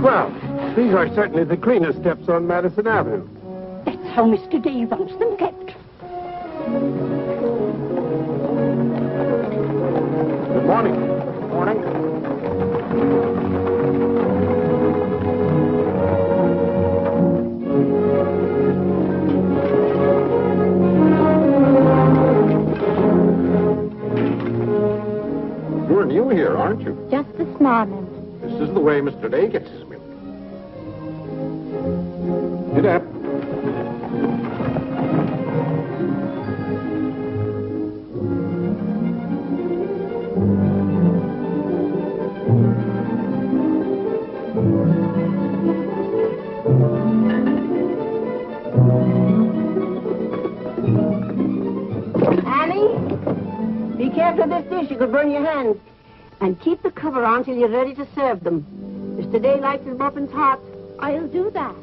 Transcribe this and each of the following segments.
Well, these are certainly the cleanest steps on Madison Avenue. That's how Mr. Day wants them kept. Good morning. Good morning. You're new here, aren't you? Just this morning. This is the way Mr. Day gets his milk. Get up. Be careful of this dish, you could burn your hands. And keep the cover on till you're ready to serve them. Mr. Day likes his muffins hot. I'll do that.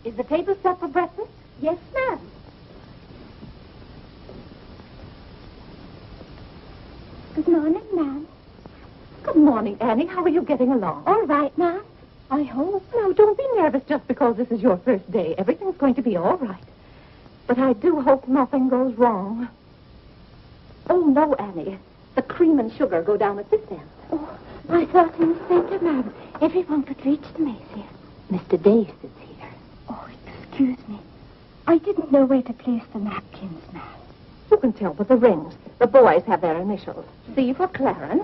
Is the table set for breakfast? Yes, ma'am. Good morning, ma'am. Good morning, Annie. How are you getting along? All right, ma'am. I hope. Now, don't be nervous just because this is your first day. Everything's going to be all right. But I do hope nothing goes wrong. Oh, no, Annie. The cream and sugar go down at this end. Oh, I thought in the center, ma'am. Everyone could reach the mace. Mr. Day sits here. Oh, excuse me. I didn't know where to place the napkins, ma'am. You can tell by the rings. The boys have their initials. C for Clarence.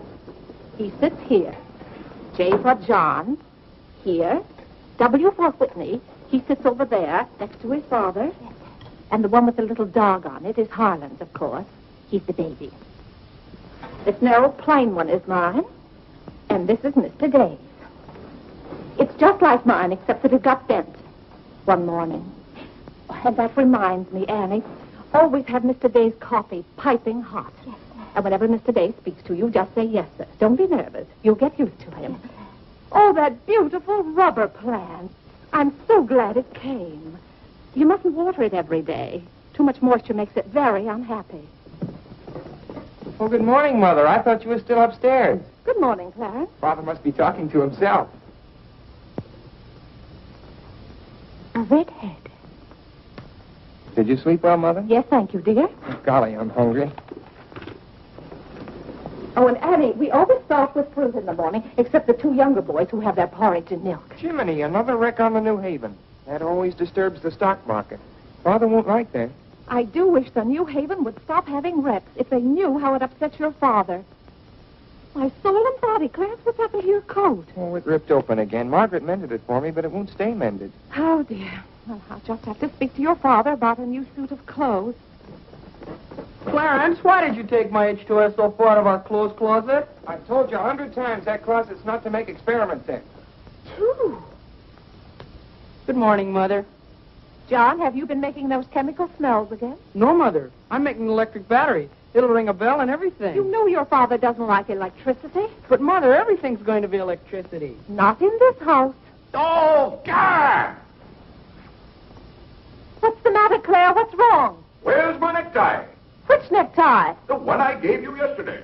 He sits here. J for John. Here. W for Whitney. He sits over there, next to his father. Yes. And the one with the little dog on it is Harlan's, of course. He's the baby. This narrow, plain one is mine. And this is Mr. Day's. It's just like mine, except that it got bent one morning. And that reminds me, Annie, always have Mr. Day's coffee piping hot. Yes, ma'am. And whenever Mr. Day speaks to you, just say yes, sir. Don't be nervous. You'll get used to him. Yes, oh, that beautiful rubber plant. I'm so glad it came. You mustn't water it every day. Too much moisture makes it very unhappy. Well, good morning, Mother. I thought you were still upstairs. Good morning, Clarence. Father must be talking to himself. A redhead. Did you sleep well, Mother? Yes, thank you, dear. Golly, I'm hungry. Oh, and Annie, we always start with fruit in the morning, except the two younger boys who have their porridge and milk. Jiminy, another wreck on the New Haven. That always disturbs the stock market. Father won't like that. I do wish the New Haven would stop having wrecks if they knew how it upsets your father. My soul and body, Clarence, what's happened to your coat? Oh, it ripped open again. Margaret mended it for me, but it won't stay mended. Oh, dear. Well, I'll just have to speak to your father about a new suit of clothes. Clarence, why did you take my H2S so far out of our clothes closet? I've told you 100 times that closet's not to make experiments in. Two. Good morning, Mother. John, have you been making those chemical smells again? No, Mother. I'm making an electric battery. It'll ring a bell and everything. You know your father doesn't like electricity. But, Mother, everything's going to be electricity. Not in this house. Oh, God! What's the matter, Claire? What's wrong? Where's my necktie? Which necktie? The one I gave you yesterday.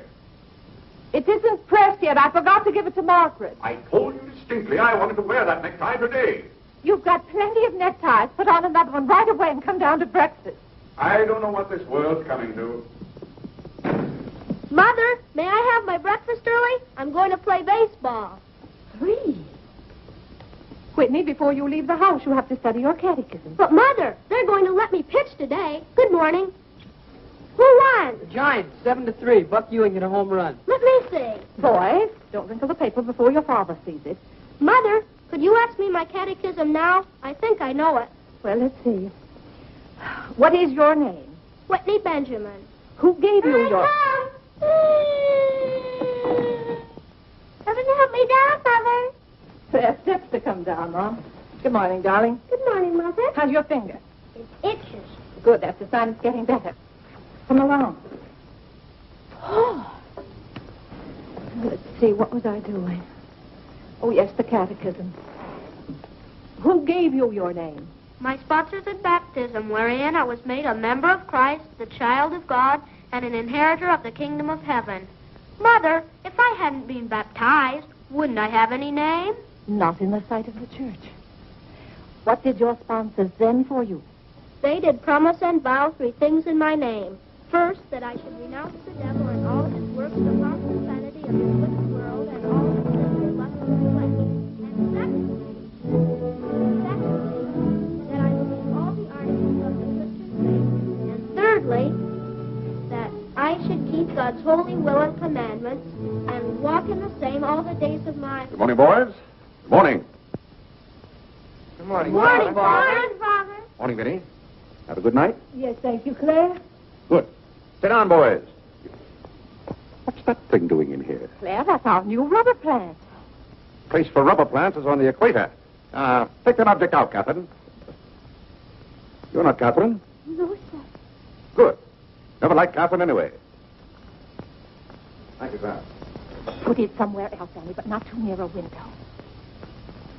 It isn't pressed yet. I forgot to give it to Margaret. I told you distinctly I wanted to wear that necktie today. You've got plenty of neckties. Put on another one right away and come down to breakfast. I don't know what this world's coming to. Mother, may I have my breakfast early? I'm going to play baseball. 3. Whitney, before you leave the house, you have to study your catechism. But, Mother, they're going to let me pitch today. Good morning. Who won? The Giants, 7-3. Buck Ewing hit a home run. Let me see. Boys, don't wrinkle the paper before your father sees it. Mother, Could you ask me my catechism now? I think I know it. Well, let's see. What is your name? Whitney Benjamin. Who gave you your... Doesn't help me down, Mother. There are steps to come down, Mom. Good morning, darling. Good morning, Mother. How's your finger? It itches. Good, that's a sign it's getting better. Come along. Oh. Let's see, what was I doing? Oh, yes, the catechism. Who gave you your name? My sponsors in baptism, wherein I was made a member of Christ, the child of God, and an inheritor of the kingdom of heaven. Mother, if I hadn't been baptized, wouldn't I have any name? Not in the sight of the church. What did your sponsors then for you? They did promise and vow 3 things in my name. First, that I should renounce the devil and all his works, the wrongful vanity of this wicked world, and all his sinful lusts of the flesh. And secondly, that I believe all the articles of the Christian faith. And thirdly, that I should keep God's holy will and commandments, and walk in the same all the days of my... Good morning, boys. Good morning. Good morning. Morning, Father. Father. Morning, Vinny. Have a good night? Yes, thank you, Claire. Good. Sit down, boys. What's that thing doing in here? Claire, that's our new rubber plant. Place for rubber plants is on the equator. Take that object out, Catherine. You're not Catherine? No, sir. Good. Never liked Catherine anyway. Thank you, sir. Put it somewhere else, Annie, but not too near a window.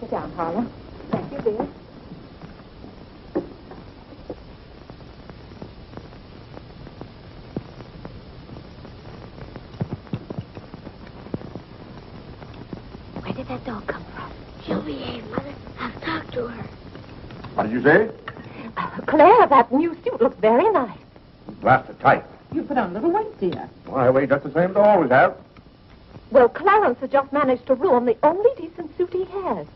Sit down, Harlan. Thank you, dear. Where did that dog come from? She'll behave, Mother. I'll talk to her. What did you say? Claire, that new suit looks very nice. Blasted tight. You put on a little weight, dear. Well, I weigh just the same as I always have. Well, Clarence has just managed to ruin the only decent suit he has.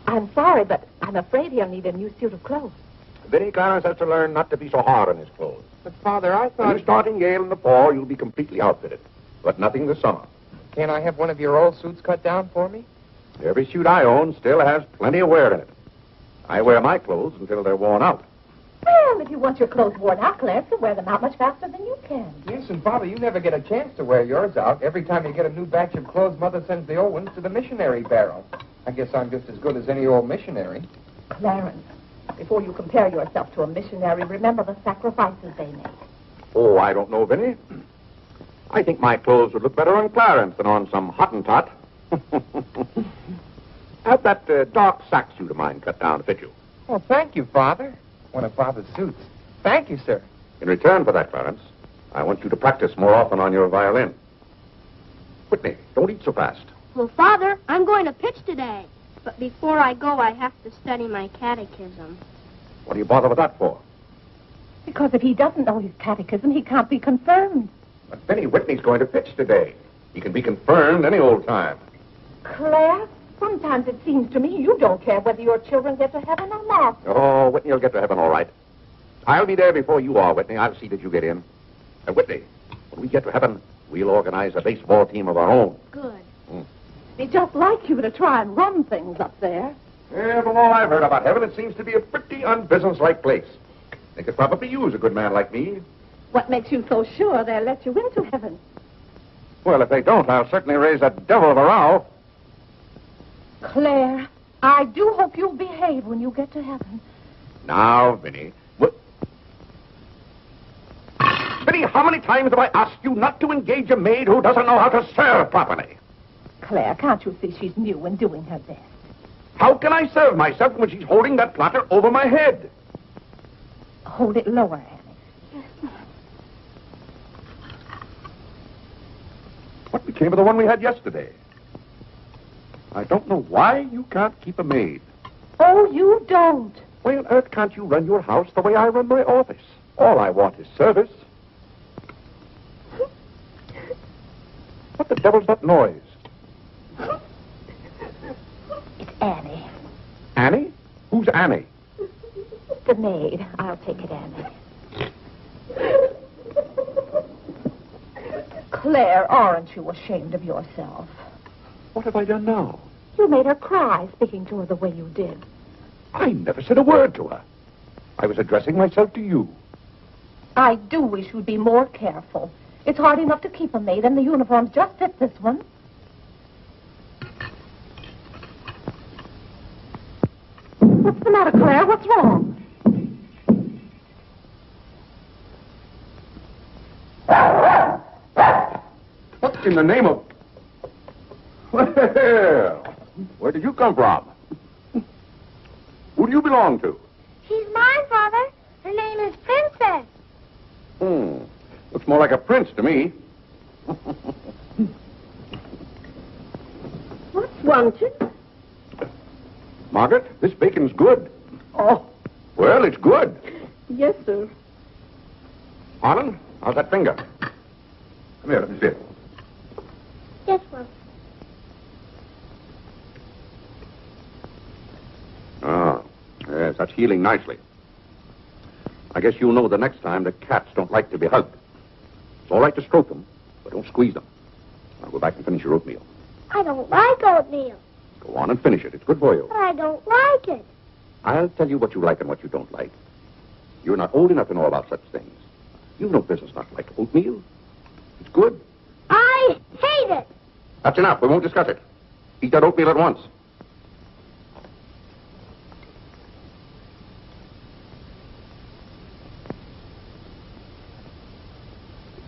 I'm sorry, but I'm afraid he'll need a new suit of clothes. Vinny, Clarence has to learn not to be so hard on his clothes. But, Father, I When thought... you start in Yale in the fall, you'll be completely outfitted. But nothing this summer. Can't I have one of your old suits cut down for me? Every suit I own still has plenty of wear in it. I wear my clothes until they're worn out. Well, if you want your clothes worn out, Clarence can wear them out much faster than you can. Yes, and, Father, you never get a chance to wear yours out. Every time you get a new batch of clothes, Mother sends the old ones to the missionary barrel. I guess I'm just as good as any old missionary. Clarence, before you compare yourself to a missionary, remember the sacrifices they make. Oh, I don't know, Vinny. I think my clothes would look better on Clarence than on some Hottentot. Have that dark sack suit of mine cut down to fit you. Oh, thank you, Father. One of Father's suits. Thank you, sir. In return for that, Clarence, I want you to practice more often on your violin. Whitney, don't eat so fast. Well, Father, I'm going to pitch today. But before I go, I have to study my catechism. What do you bother with that for? Because if he doesn't know his catechism, he can't be confirmed. But Vinny, Whitney's going to pitch today. He can be confirmed any old time. Claire, sometimes it seems to me you don't care whether your children get to heaven or not. Oh, Whitney will get to heaven all right. I'll be there before you are, Whitney. I'll see that you get in. And Whitney, when we get to heaven, we'll organize a baseball team of our own. Good. It's just like you to try and run things up there. Yeah, from all I've heard about heaven, it seems to be a pretty unbusinesslike place. They could probably use a good man like me. What makes you so sure they'll let you into heaven? Well, if they don't, I'll certainly raise that devil of a row. Claire, I do hope you'll behave when you get to heaven. Now, Vinny. Vinny, how many times have I asked you not to engage a maid who doesn't know how to serve properly? Claire, can't you see she's new and doing her best? How can I serve myself when she's holding that platter over my head? Hold it lower, Annie. What became of the one we had yesterday? I don't know why you can't keep a maid. Oh, you don't. Why on earth can't you run your house the way I run my office? All I want is service. What the devil's that noise? It's Annie. Annie? Who's Annie? The maid. I'll take it, Annie. Claire, aren't you ashamed of yourself? What have I done now? You made her cry speaking to her the way you did. I never said a word to her. I was addressing myself to you. I do wish you'd be more careful. It's hard enough to keep a maid, and the uniforms just fit this one. What's the matter, Claire? What's wrong? What in the name of... Well, where did you come from? Who do you belong to? She's mine, Father. Her name is Princess. Looks more like a prince to me. What's wanted? Margaret, this bacon's good. Oh, Well, it's good. yes, sir. Harlan, how's that finger? Come here, let me see it. Yes, Mom. Ah, yes, that's healing nicely. I guess you'll know the next time that cats don't like to be hugged. It's all right to stroke them, but don't squeeze them. Now go back and finish your oatmeal. I don't like oatmeal. Go on and finish it. It's good for you. But I don't like it. I'll tell you what you like and what you don't like. You're not old enough to know about such things. You've no business not to like oatmeal. It's good. I hate it. That's enough. We won't discuss it. Eat that oatmeal at once.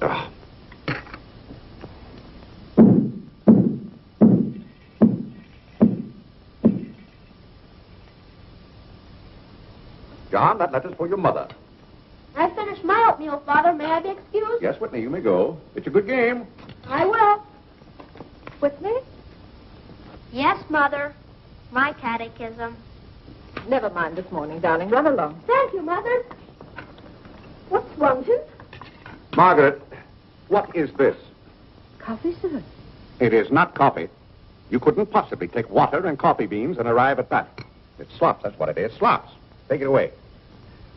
Ah. John, that letter's for your mother. I finished my oatmeal, Father. May I be excused? Yes, Whitney, you may go. It's a good game. I will. Whitney? Yes, Mother. My catechism. Never mind this morning, darling. Run along. Thank you, Mother. What's wanted? Margaret, what is this? Coffee, sir. It is not coffee. You couldn't possibly take water and coffee beans and arrive at that. It's slops, that's what it is. Slops. Take it away.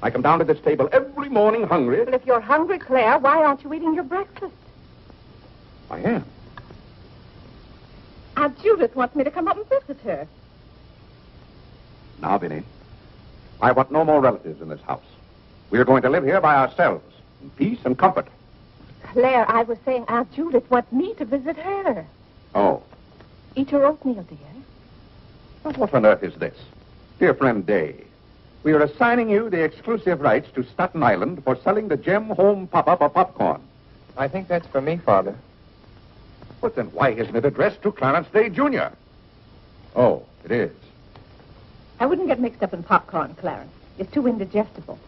I come down to this table every morning hungry. Well, if you're hungry, Claire, why aren't you eating your breakfast? I am. Aunt Judith wants me to come up and visit her. Now, Vinny, I want no more relatives in this house. We are going to live here by ourselves, in peace and comfort. Claire, I was saying Aunt Judith wants me to visit her. Oh, Eat your oatmeal, dear. but what on earth is this? Dear friend Day, we are assigning you the exclusive rights to Staten Island for selling the Gem Home Pop-Up of popcorn. I think that's for me, Father. But then why isn't it addressed to Clarence Day, Jr.? Oh, it is. I wouldn't get mixed up in popcorn, Clarence. It's too indigestible.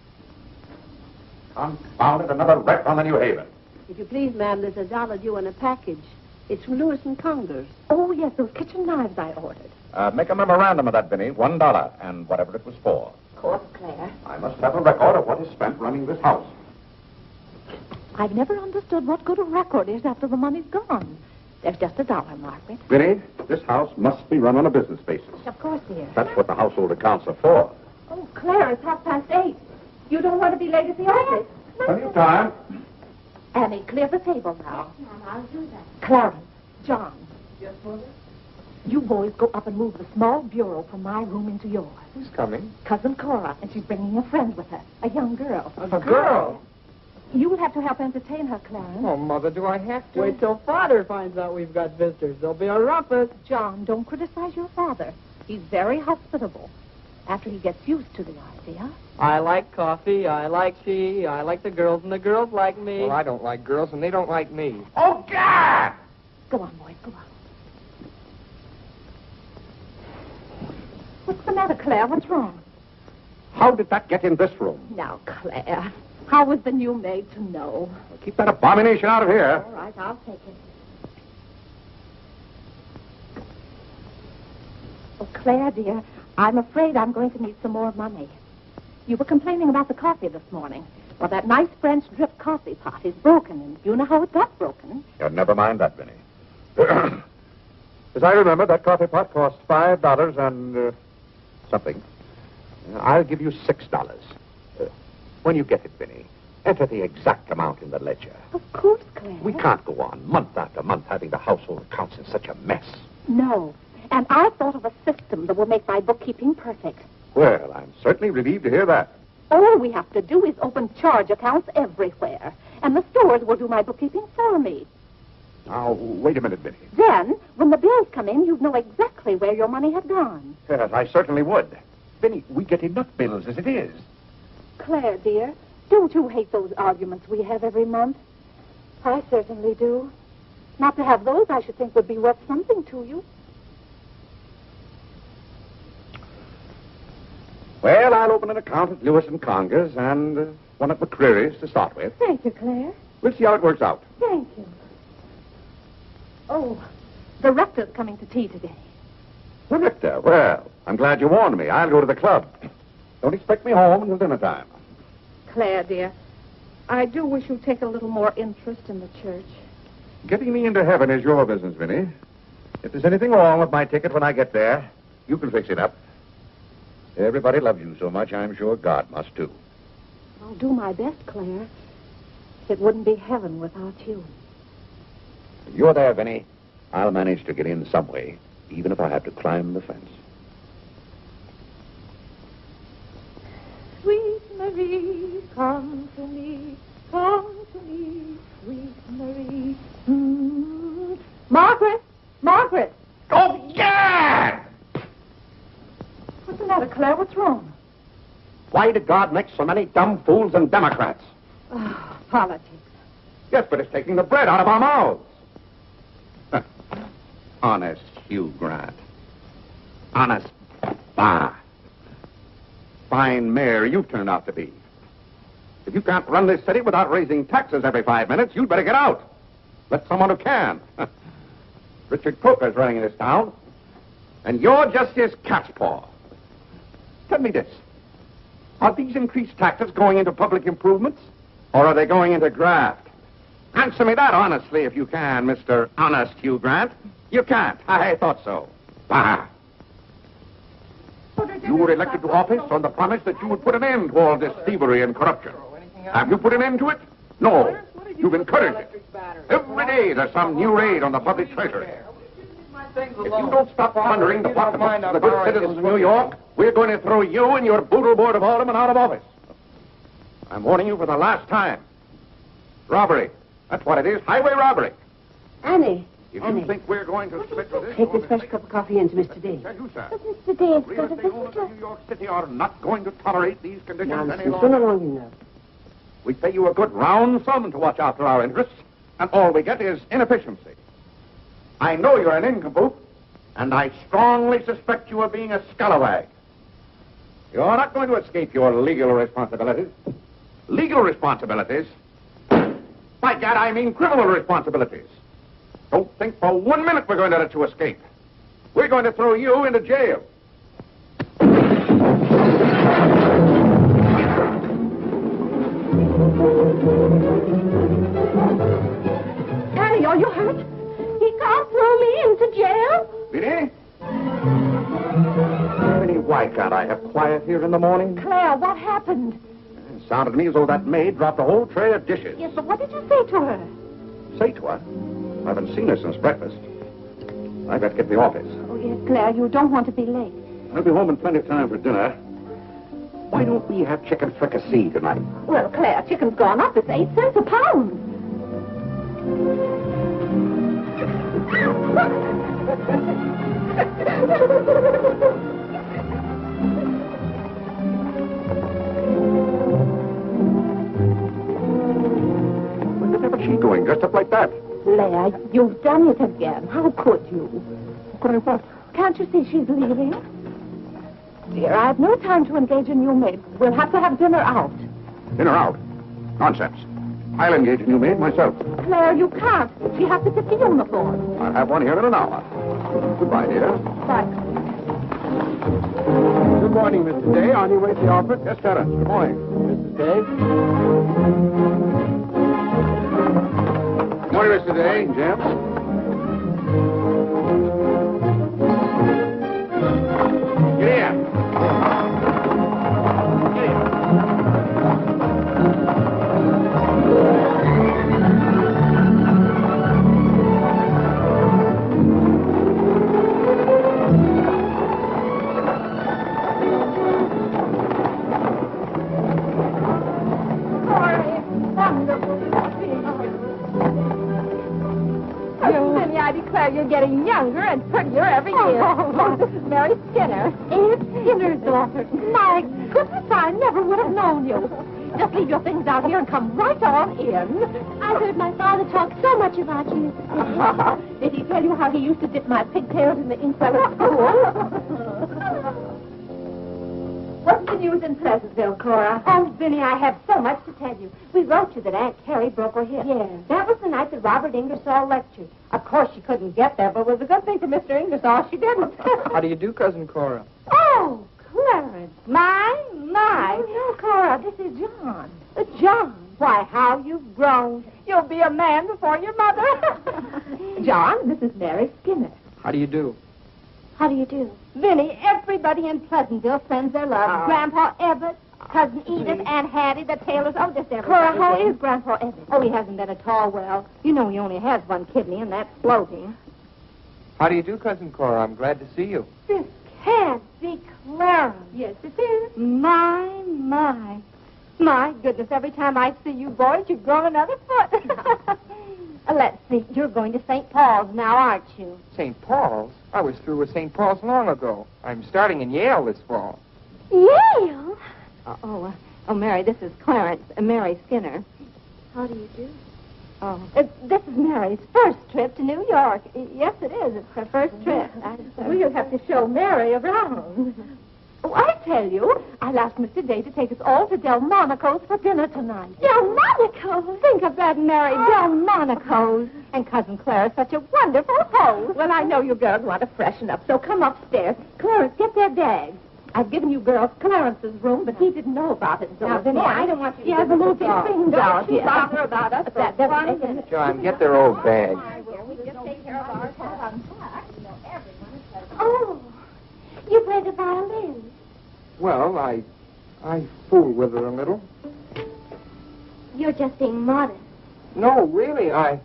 Confound it, another wreck on the New Haven. If you please, ma'am, there's $1 due in a package. It's from Lewis and Conger's. Oh, yes, those kitchen knives I ordered. Make a memorandum of that, Vinny. $1, and whatever it was for. Of course, Claire. I must have a record of what is spent running this house. I've never understood what good a record is after the money's gone. There's just $1, Margaret. Vinny, this house must be run on a business basis. Of course, dear. That's what the household accounts are for. Oh, Claire, it's 8:30. You don't want to be late at the office. Plenty of time. Annie, clear the table now. Mom, I'll do that. Clarence, John. Yes, Mother? You boys go up and move the small bureau from my room into yours. Who's coming? Cousin Cora, and she's bringing a friend with her, a young girl. A girl? You'll have to help entertain her, Clarence. Oh, Mother, do I have to? Wait till Father finds out we've got visitors. There'll be a rumpus. John, don't criticize your father. He's very hospitable. After he gets used to the idea. I like coffee. I like tea. I like the girls, and the girls like me. Well, I don't like girls, and they don't like me. Oh, God! Go on, boys, go on. What's the matter, Claire? What's wrong? How did that get in this room? Now, Claire, how was the new maid to know? Keep that abomination out of here. All right, I'll take it. Oh, Claire, dear, I'm afraid I'm going to need some more money. You were complaining about the coffee this morning. Well, that nice French drip coffee pot is broken, and you know how it got broken. Yeah, never mind that, Vinny. As I remember, that coffee pot cost $5 and something. I'll give you $6. When you get it, Vinny, enter the exact amount in the ledger. Of course, Claire. We can't go on month after month having the household accounts in such a mess. No. And I thought of a system that will make my bookkeeping perfect. Well, I'm certainly relieved to hear that. All we have to do is open charge accounts everywhere. And the stores will do my bookkeeping for me. Now, wait a minute, Minnie. Then, when the bills come in, you'd know exactly where your money had gone. Yes, I certainly would. Minnie, we get enough bills as it is. Claire, dear, don't you hate those arguments we have every month? I certainly do. Not to have those, I should think, would be worth something to you. Well, I'll open an account at Lewis and Conger's and one at McCreary's to start with. Thank you, Claire. We'll see how it works out. Thank you. Oh, the rector's coming to tea today. The rector? Well, I'm glad you warned me. I'll go to the club. Don't expect me home until dinner time. Claire, dear, I do wish you'd take a little more interest in the church. Getting me into heaven is your business, Minnie. If there's anything wrong with my ticket when I get there, you can fix it up. Everybody loves you so much, I'm sure God must too. I'll do my best, Claire. It wouldn't be heaven without you. If you're there, Vinnie, I'll manage to get in some way, even if I have to climb the fence. Sweet Marie, come to me, sweet Marie. Margaret! Margaret! Oh, yeah! What's the matter, Claire? What's wrong? Why did God make so many dumb fools and Democrats? Oh, politics. Yes, but it's taking the bread out of our mouths. Huh. Honest Hugh Grant. Honest. Bah. Fine mayor you've turned out to be. If you can't run this city without raising taxes every 5 minutes, you'd better get out. Let someone who can. Richard Coker's running in this town, and you're just his cat's paw. Tell me this. Are these increased taxes going into public improvements, or are they going into graft? Answer me that honestly, if you can, Mr. Honest Hugh Grant. You can't. I thought so. Bah. You were elected to office on the promise that you would put an end to all this thievery and corruption. Have you put an end to it? No. You've encouraged it. Every day there's some new raid on the public treasury. If you don't stop plundering the pocketbooks of the good citizens of New York, we're going to throw you and your boodle board of aldermen out of office. I'm warning you for the last time. Robbery. That's what it is. Highway robbery. Annie. If Annie. you think we're going to submit to this... Take this fresh cup of coffee into Mr. Day. Tell you, sir. But Mr. Dale's Real got a estate owners visitor. of New York City are not going to tolerate these conditions any Nonsense. longer. Run along, you know. We pay you a good round sum to watch after our interests, and all we get is inefficiency. I know you're an nincompoop, and I strongly suspect you of being a scalawag. You're not going to escape your legal responsibilities. Legal responsibilities? By gad, I mean criminal responsibilities. Don't think for 1 minute we're going to let you escape. We're going to throw you into jail. Annie, are you hurt? He can't throw me into jail. Vinnie? Vinnie, why can't I have quiet here in the morning? Claire, what happened? It sounded to me as though that maid dropped a whole tray of dishes. Yes, but what did you say to her? Say to her? I haven't seen her since breakfast. I've got to get to the office. Oh, yes, Claire, you don't want to be late. I'll be home in plenty of time for dinner. Why don't we have chicken fricassee tonight? Well, Claire, chicken's gone up. It's 8 cents a pound. Where the devil's she going, dressed up like that? Claire, you've done it again. How could you? Could I what? Can't you see she's leaving? Dear, I have no time to engage a new maid. We'll have to have dinner out. Dinner out? Nonsense. I'll engage a new maid myself. Claire, you can't. She has to fit the uniform. I'll have one here in an hour. Goodbye, dear. Bye. Good morning, Mr. Day. On your way to the office? Yes, Clarence. Good morning. Mrs. Day? Good morning, Mr. Day. Jim? Get here. Get here. I declare you're getting younger and prettier every year. Oh, this is Mary Skinner. Aunt Skinner's daughter. My goodness, I never would have known you. Just leave your things out here and come right on in. I heard my father talk so much about you, Mrs. Skinner. Did he tell you how he used to dip my pigtails in the inkwell at school? What's the news in Pleasantville, Cora? Oh, Vinny, I have so much to tell you. We wrote you that Aunt Carrie broke her hip. Yes. That was the night that Robert Ingersoll lectured. Of course, she couldn't get there, but it was a good thing for Mr. Ingersoll she didn't. How do you do, Cousin Cora? Oh, Clarence. My. No, Cora, this is John. John, why, how you've grown. You'll be a man before your mother. John, this is Mary Skinner. How do you do? How do you do? Vinny, everybody in Pleasantville sends their love. Grandpa Everett, Cousin Edith, Aunt Hattie, the Taylors. Oh, just everybody. Cora, how is Grandpa Everett? Oh, he hasn't been at all well. You know he only has one kidney, and that's floating. How do you do, Cousin Cora? I'm glad to see you. This can't be Clarence. Yes, it is. My. My goodness, every time I see you boys, you grow another foot. Let's see, you're going to St. Paul's now, aren't you? St. Paul's? I was through with St. Paul's long ago. I'm starting in Yale this fall. Yale? Oh, Mary, this is Clarence, Mary Skinner. How do you do? Oh, this is Mary's first trip to New York. Yes, it is. It's her first trip. We'll have to show Mary around. Oh, I tell you, I'll ask Mr. Day to take us all to Delmonico's for dinner tonight. Delmonico's? Think of that, Mary. Delmonico's. And Cousin Clara's such a wonderful host. Well, I know you girls want to freshen up, so come upstairs. Clarence, get their bags. I've given you girls Clarence's room, but he didn't know about it until Now, this Vinny, morning. I don't want you to He hasn't moved his things out Don't you yet. bother about us. That's one minute. John, get their old bags. We just take care of ours. Oh, you play the violin. Well, I fool with her a little. You're just being modest. No, really, I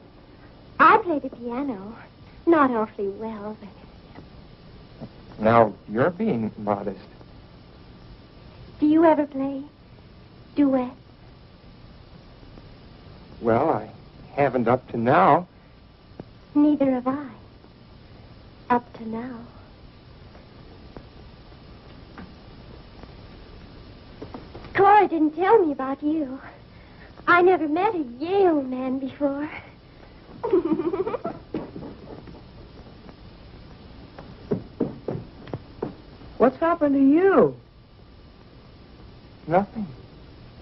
play the piano. Not awfully well, but... Now, you're being modest. Do you ever play duets? Well, I haven't up to now. Neither have I. Up to now. Cora didn't tell me about you. I never met a Yale man before. What's happened to you? Nothing.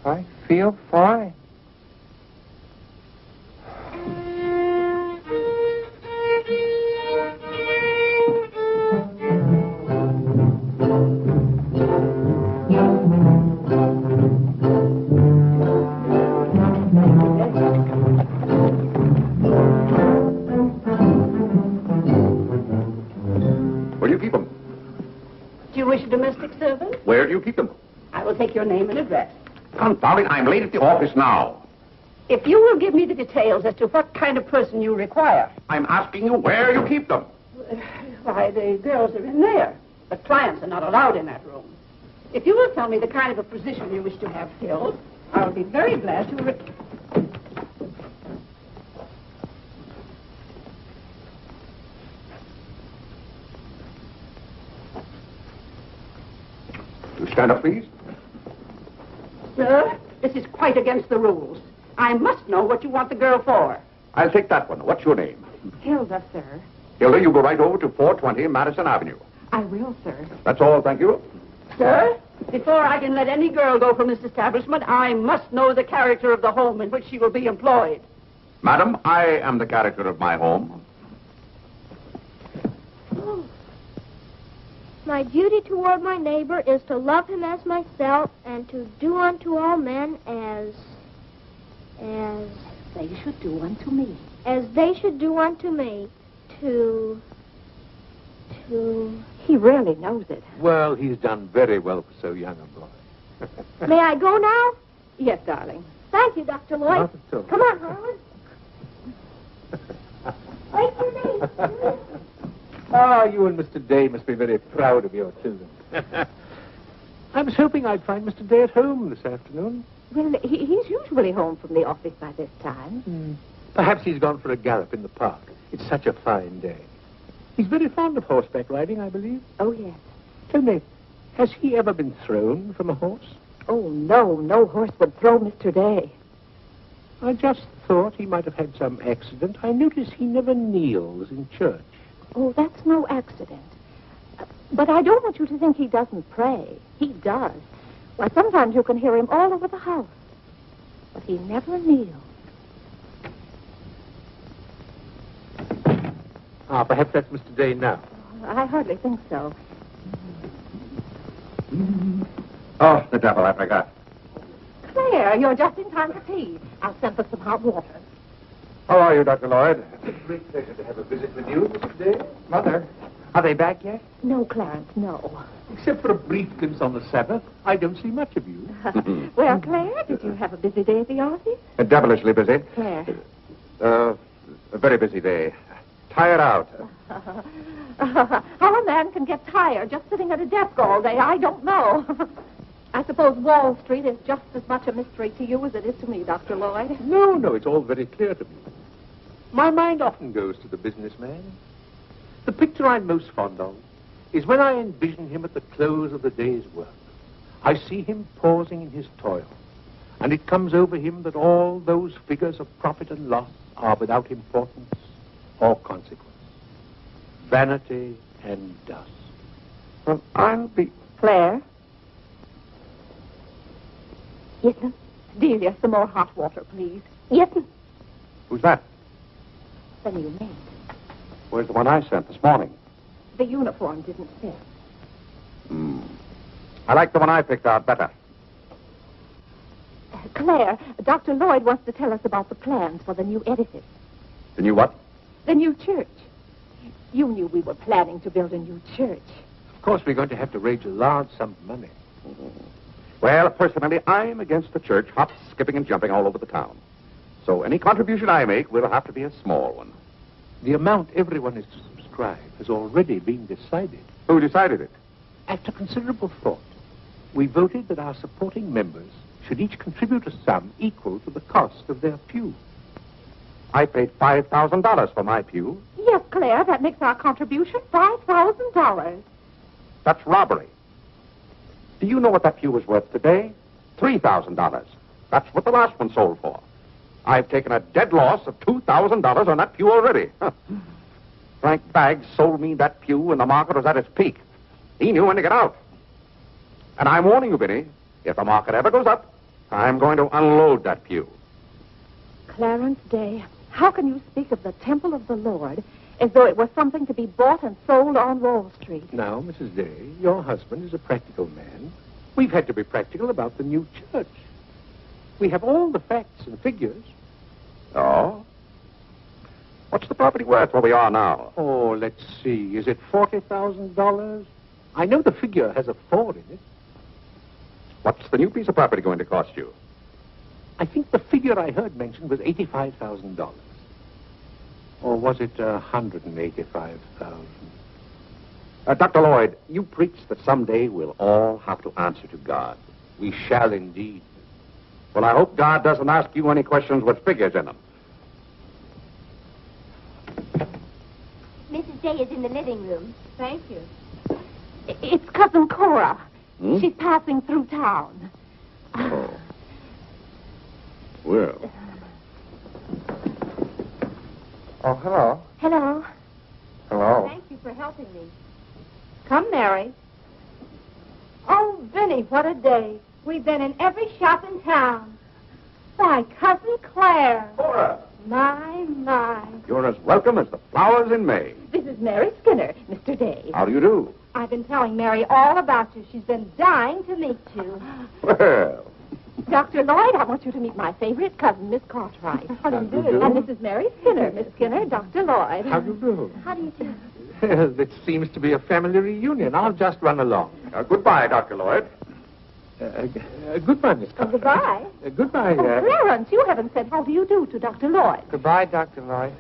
I feel fine. Where do you keep them? Do you wish a domestic servant? Where do you keep them? I will take your name and address. Confound it, I'm late at the office now. If you will give me the details as to what kind of person you require. I'm asking you where you keep them. Why, the girls are in there. But clients are not allowed in that room. If you will tell me the kind of a position you wish to have filled, I'll be very glad to... You stand up, please. Sir, this is quite against the rules. I must know what you want the girl for. I'll take that one. What's your name? Hilda, sir. Hilda, you go right over to 420 Madison Avenue. I will, sir. That's all, thank you. Sir, before I can let any girl go from this establishment, I must know the character of the home in which she will be employed. Madam, I am the character of my home. My duty toward my neighbor is to love him as myself and to do unto all men as They should do unto me. as they should do unto me. To He really knows it. Well, he's done very well for so young a boy. May I go now? Yes, darling. Thank you, Dr. Lloyd. Not at all. Come on, Harlan. Wait for me. Ah, you and Mr. Day must be very proud of your children. I was hoping I'd find Mr. Day at home this afternoon. Well, he's usually home from the office by this time. Perhaps he's gone for a gallop in the park. It's such a fine day. He's very fond of horseback riding, I believe. Oh, yes. Tell me, has he ever been thrown from a horse? Oh, no. No horse would throw Mr. Day. I just thought he might have had some accident. I notice he never kneels in church. Oh, that's no accident. But I don't want you to think he doesn't pray. He does. Why, sometimes you can hear him all over the house. But he never kneels. Ah, perhaps that's Mr. Day now. I hardly think so. Oh, the devil, I forgot. Claire, you're just in time for tea. I'll send for some hot water. How are you, Dr. Lloyd? It's a great pleasure to have a visit with you, Mr. Day. Mother, are they back yet? No, Clarence, no. Except for a brief glimpse on the Sabbath, I don't see much of you. Well, Claire, did you have a busy day at the office? Devilishly busy. Claire. A very busy day. Tired out. How a man can get tired just sitting at a desk all day, I don't know. I suppose Wall Street is just as much a mystery to you as it is to me, Dr. Lloyd. No, it's all very clear to me. My mind often goes to the businessman. The picture I'm most fond of is when I envision him at the close of the day's work. I see him pausing in his toil, and it comes over him that all those figures of profit and loss are without importance or consequence. Vanity and dust. Well, I'll be... Claire? Yes, ma'am. Delia, some more hot water, please. Yes, ma'am. Who's that? The new maid. Where's the one I sent this morning? The uniform didn't fit. I like the one I picked out better. Claire, Dr. Lloyd wants to tell us about the plans for the new edifice. The new what? The new church. You knew we were planning to build a new church. Of course, we're going to have to raise a large sum of money. Well, personally, I'm against the church hopping, skipping, and jumping all over the town. So any contribution I make will have to be a small one. The amount everyone is to subscribe has already been decided. Who decided it? After considerable thought, we voted that our supporting members should each contribute a sum equal to the cost of their pew. I paid $5,000 for my pew. Yes, Claire, that makes our contribution $5,000. That's robbery. Do you know what that pew was worth today? $3,000. That's what the last one sold for. I've taken a dead loss of $2,000 on that pew already. Frank Baggs sold me that pew when the market was at its peak. He knew when to get out. And I'm warning you, Vinny, if the market ever goes up, I'm going to unload that pew. Clarence Day, how can you speak of the temple of the Lord as though it was something to be bought and sold on Wall Street? Now, Mrs. Day, your husband is a practical man. We've had to be practical about the new church. We have all the facts and figures. Oh? What's the property worth where we are now? Oh, let's see. Is it $40,000? I know the figure has a 4 in it. What's the new piece of property going to cost you? I think the figure I heard mentioned was $85,000. Or was it $185,000? Dr. Lloyd, you preach that someday we'll all have to answer to God. We shall indeed. Well, I hope God doesn't ask you any questions with figures in them. Mrs. Day is in the living room. Thank you. It's Cousin Cora. Hmm? She's passing through town. Oh. Well. Oh, hello. Hello. Hello. Thank you for helping me. Come, Mary. Oh, Vinny, what a day. We've been in every shop in town. Why, Cousin Claire. Cora, My. you're as welcome as the flowers in May. This is Mary Skinner, Mr. Day. How do you do? I've been telling Mary all about you. She's been dying to meet you. Well, Dr. Lloyd, I want you to meet my favorite cousin, Miss Cartwright. How do you do? And this is Mary Skinner, Miss Skinner, Dr. Lloyd. How do you do? How do you do? Well, it seems to be a family reunion. I'll just run along. goodbye, Dr. Lloyd. Goodbye, Miss Carter. Goodbye. Goodbye. Oh, Clarence, you haven't said how do you do to Dr. Lloyd. Goodbye, Dr. Lloyd.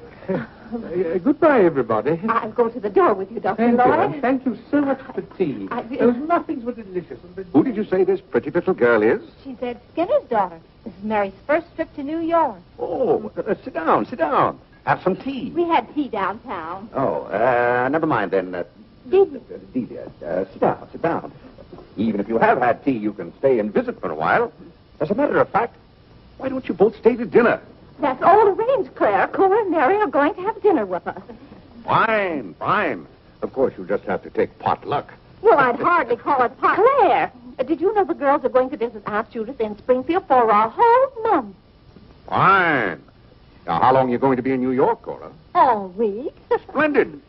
Goodbye, everybody. I'll go to the door with you, Dr. Thank you, Lloyd. and thank you so much for tea. Those muffins were delicious. Who did you say this pretty little girl is? She's Ed Skinner's daughter. This is Mary's first trip to New York. Oh, sit down, sit down. Have some tea. We had tea downtown. Oh, never mind then. Delia, sit down, sit down. Even if you have had tea, you can stay and visit for a while. As a matter of fact, why don't you both stay to dinner? That's all arranged, Claire. Cora and Mary are going to have dinner with us. Fine, fine. Of course, you just have to take potluck. Well, I'd hardly call it pot. Claire, did you know the girls are going to visit Aunt Judith in Springfield for a whole month? Fine. Now, how long are you going to be in New York, Cora? All week. Splendid.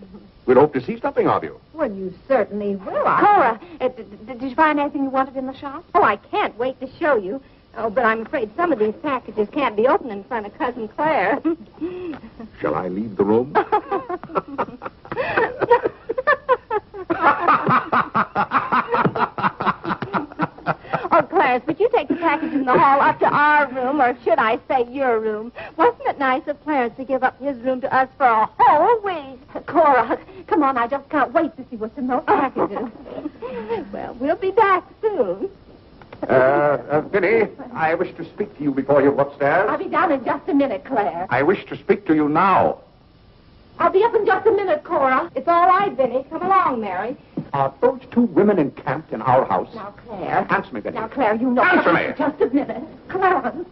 We'd hope to see something of you. Well, you certainly will. Cora, did you find anything you wanted in the shop? Oh, I can't wait to show you. Oh, but I'm afraid some of these packages can't be opened in front of Cousin Claire. Shall I leave the room? Oh, Clarence, would you take the package in the hall up to our room, or should I say your room? Wasn't it nice of Clarence to give up his room to us for a whole week? Cora, come on, I just can't wait to see what's in those packages. Well, we'll be back soon. Vinny, I wish to speak to you before you go upstairs. I'll be down in just a minute, Claire. I wish to speak to you now. I'll be up in just a minute, Cora. It's all right, Vinny. Come along, Mary. Are those two women encamped in our house? Now, Claire. Answer me, Vinny. Now, Claire, you know... Answer me. Just a minute. Clarence.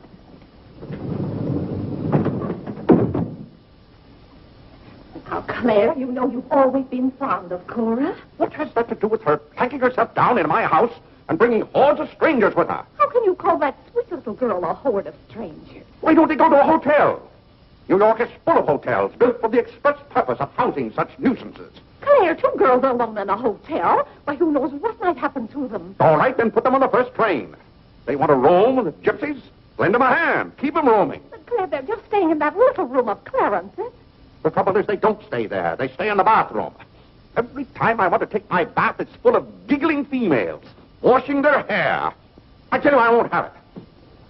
Now, Claire, you know you've always been fond of Cora. What has that to do with her planking herself down in my house and bringing hordes of strangers with her? How can you call that sweet little girl a horde of strangers? Why don't they go to a hotel? New York is full of hotels built for the express purpose of housing such nuisances. Claire, two girls alone in a hotel? Why, who knows what might happen to them? All right, then put them on the first train. They want to roam with the gypsies? Lend them a hand. Keep them roaming. But, Claire, they're just staying in that little room of Clarence's. The trouble is they don't stay there. They stay in the bathroom. Every time I want to take my bath, it's full of giggling females, washing their hair. I tell you, I won't have it.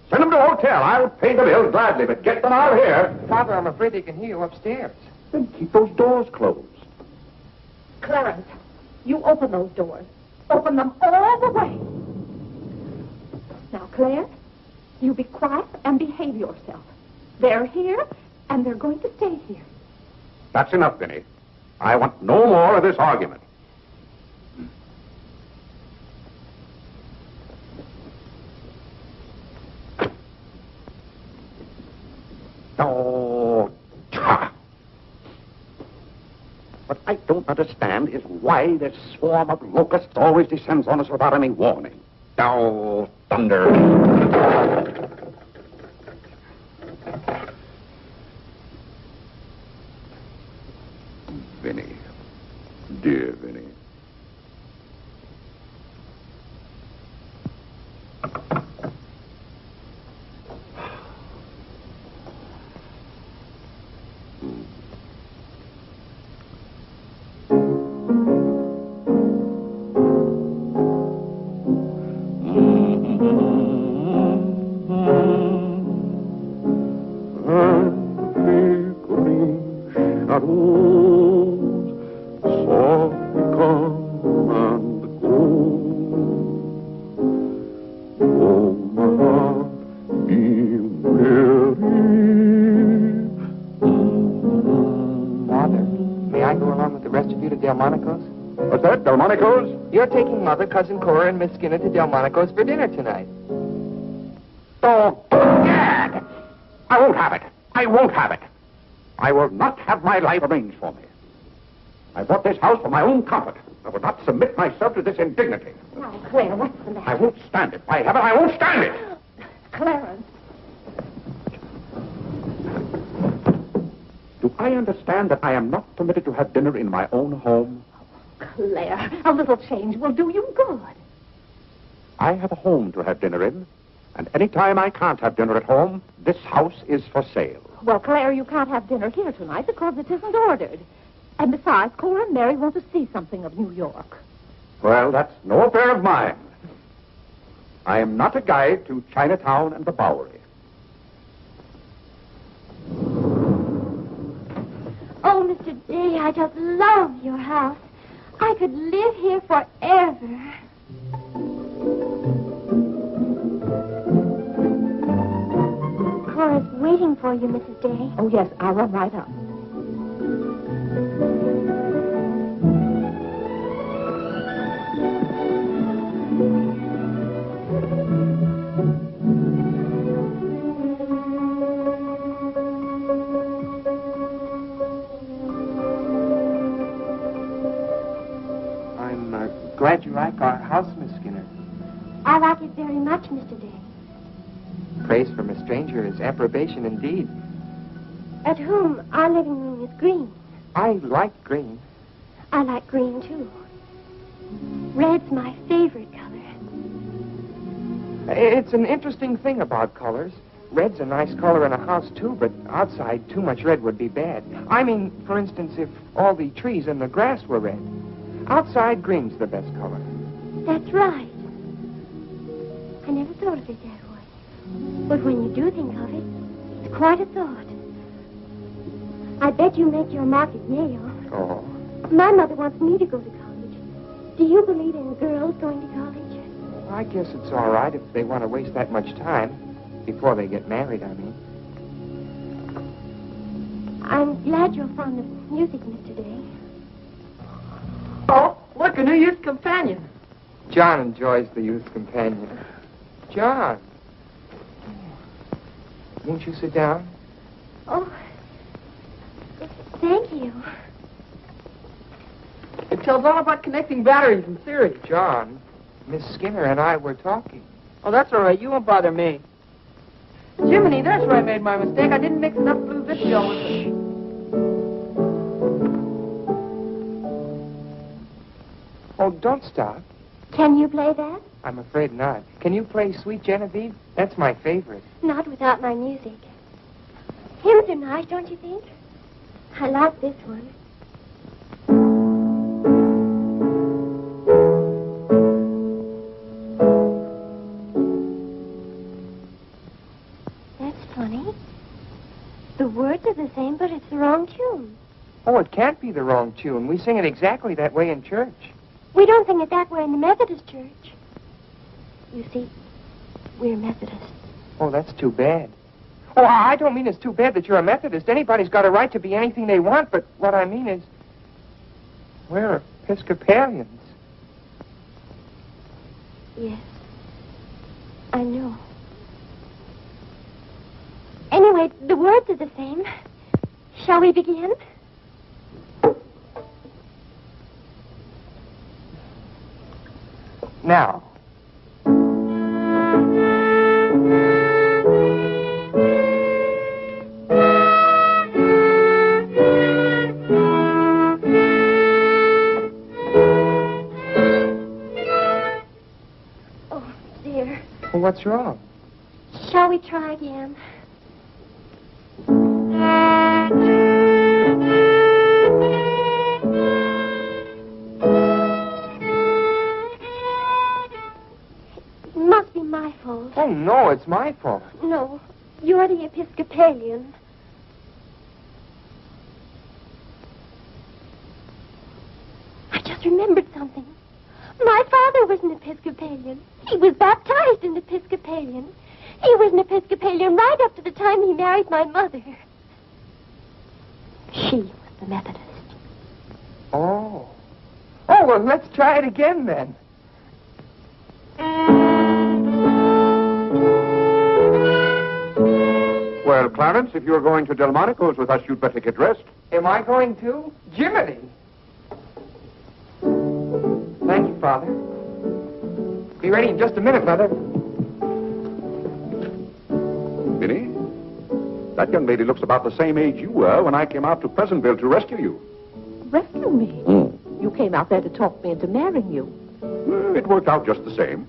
Send them to a hotel. I'll pay the bill gladly, but get them out of here. Father, I'm afraid they can hear you upstairs. Then keep those doors closed. Clarence, you open those doors. Open them all the way. Now, Claire, you be quiet and behave yourself. They're here, and they're going to stay here. That's enough, Vinny. I want no more of this argument. Oh, what I don't understand is why this swarm of locusts always descends on us without any warning. Oh, thunder. Vinny. Dear Vinny. What's that, Delmonico's? You're taking Mother, Cousin Cora, and Miss Skinner to Delmonico's for dinner tonight. Oh, gad! I won't have it. I won't have it. I will not have my life arranged for me. I bought this house for my own comfort. I will not submit myself to this indignity. Now, Claire, what's the matter? I won't stand it. By heaven, I won't stand it. Clarence. Do I understand that I am not permitted to have dinner in my own home? Claire, a little change will do you good. I have a home to have dinner in, and any time I can't have dinner at home, this house is for sale. Well, Claire, you can't have dinner here tonight because it isn't ordered. And besides, Cora and Mary want to see something of New York. Well, that's no affair of mine. I am not a guide to Chinatown and the Bowery. Mr. Day, I just love your house. I could live here forever. Cora's waiting for you, Mrs. Day. Oh, yes, I'll run right up. I'm glad you like our house, Miss Skinner. I like it very much, Mr. Day. Praise from a stranger is approbation indeed. At home, our living room is green. I like green. I like green, too. Red's my favorite color. It's an interesting thing about colors. Red's a nice color in a house, too, but outside, too much red would be bad. I mean, for instance, if all the trees and the grass were red. Outside, green's the best color. That's right. I never thought of it that way. But when you do think of it, it's quite a thought. I bet you make your mark at Yale. Oh. My mother wants me to go to college. Do you believe in girls going to college? I guess it's all right if they want to waste that much time. Before they get married, I mean. I'm glad you're fond of music, Mr. Day. Oh, look, a new youth companion. John enjoys the youth companion. John. Won't you sit down? Oh, thank you. It tells all about connecting batteries in series. John, Miss Skinner and I were talking. Oh, that's all right. You won't bother me. Jiminy, that's where I made my mistake. I didn't mix enough blue vitriol with it. Oh, don't stop. Can you play that? I'm afraid not. Can you play Sweet Genevieve? That's my favorite. Not without my music. Hymns are nice, don't you think? I like this one. That's funny. The words are the same, but it's the wrong tune. Oh, it can't be the wrong tune. We sing it exactly that way in church. We don't sing it that way in the Methodist church. You see, we're Methodists. Oh, that's too bad. Oh, I don't mean it's too bad that you're a Methodist. Anybody's got a right to be anything they want, but what I mean is, we're Episcopalians. Yes, I know. Anyway, the words are the same. Shall we begin? Now. Oh, dear. Well, what's wrong? Shall we try again? It must be my fault. Oh, no, it's my fault. No, you're the Episcopalian. I just remembered something. My father was an Episcopalian. He was baptized an Episcopalian. He was an Episcopalian right up to the time he married my mother. She was the Methodist. Oh. Oh, well, let's try it again then. Well, Clarence, if you're going to Delmonico's with us, you'd better get dressed. Am I going to? Jiminy. Thank you, Father. Be ready in just a minute, Mother. Minnie, that young lady looks about the same age you were when I came out to Pleasantville to rescue you. Rescue me? You came out there to talk me into marrying you. It worked out just the same.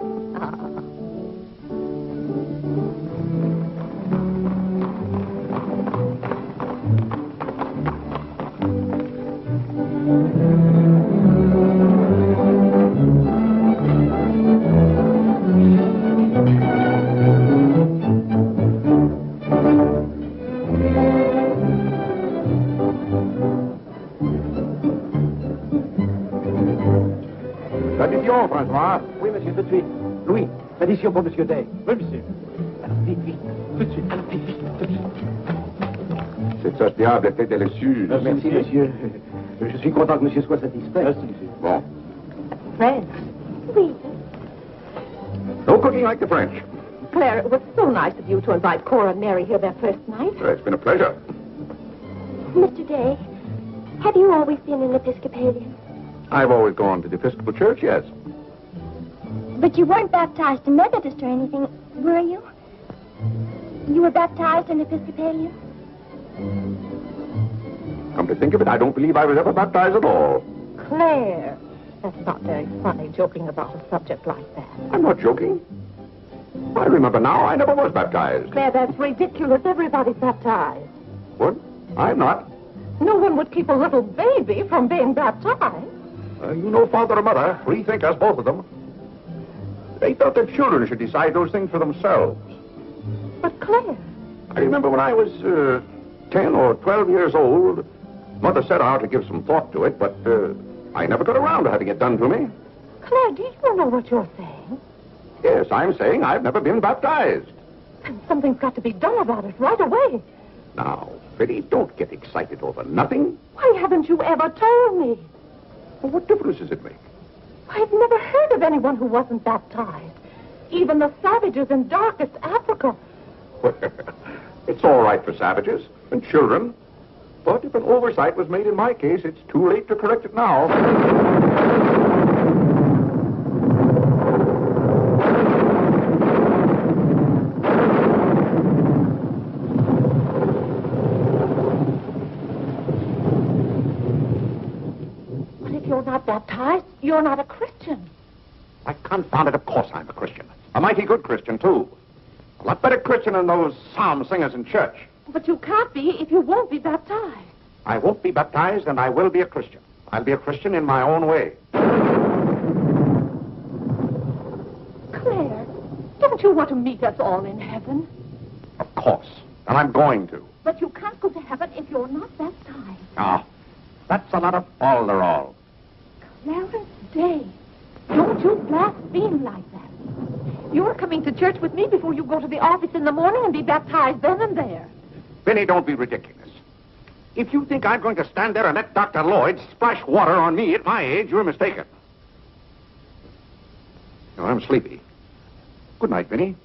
L'addition, François. Oui, monsieur, tout de suite. Louis, l'addition pour monsieur Day. Oui, monsieur. Alors, vite, vite. Tout de suite. Alors, vite, vite, tout de suite. Cette sauce diable était délicieuse. Merci, monsieur. Je suis content que monsieur soit satisfait. Merci, monsieur. Bon. Fred. Oui. No cooking like the French. Claire, it was so nice of you to invite Cora and Mary here their first night. It's been a pleasure. Mr. Day, have you always been an Episcopalian? I've always gone to the Episcopal Church, yes. But you weren't baptized a Methodist or anything, were you? You were baptized an Episcopalian? Come to think of it, I don't believe I was ever baptized at all. Claire, that's not very funny, joking about a subject like that. I'm not joking. I remember now, I never was baptized. Claire, that's ridiculous. Everybody's baptized. What? I'm not. No one would keep a little baby from being baptized. You know Father and Mother, free thinkers, both of them. They thought that children should decide those things for themselves. But Claire... I remember when I was 10 or 12 years old, Mother set out to give some thought to it, but I never got around to having it done to me. Claire, do you know what you're saying? Yes, I'm saying I've never been baptized. And something's got to be done about it right away. Now, Biddy, don't get excited over nothing. Why haven't you ever told me? Well, what difference does it make? I've never heard of anyone who wasn't baptized. Even the savages in darkest Africa. It's all right for savages and children. But if an oversight was made in my case, it's too late to correct it now. But if you're not baptized, you're not a Christian. Why, confound it, of course I'm a Christian. A mighty good Christian, too. A lot better Christian than those psalm singers in church. But you can't be if you won't be baptized. I won't be baptized, and I will be a Christian. I'll be a Christian in my own way. Claire, don't you want to meet us all in heaven? Of course. And I'm going to. But you can't go to heaven if you're not baptized. Ah, that's a lot of falderall. Clarence Day, don't you blaspheme like that. You're coming to church with me before you go to the office in the morning and be baptized then and there. Benny, don't be ridiculous. If you think I'm going to stand there and let Dr. Lloyd splash water on me at my age, you're mistaken. No, I'm sleepy. Good night, Benny.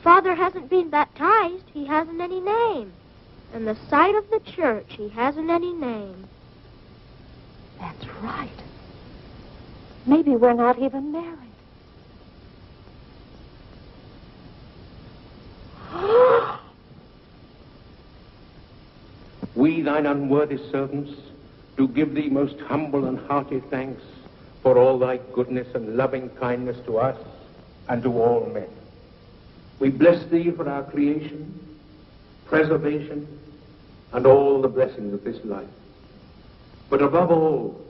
Father hasn't been baptized, he hasn't any name. In the sight of the church, he hasn't any name. That's right. Maybe we're not even married. We, thine unworthy servants, do give thee most humble and hearty thanks for all thy goodness and loving kindness to us and to all men. We bless thee for our creation, preservation, and all the blessings of this life. But above all,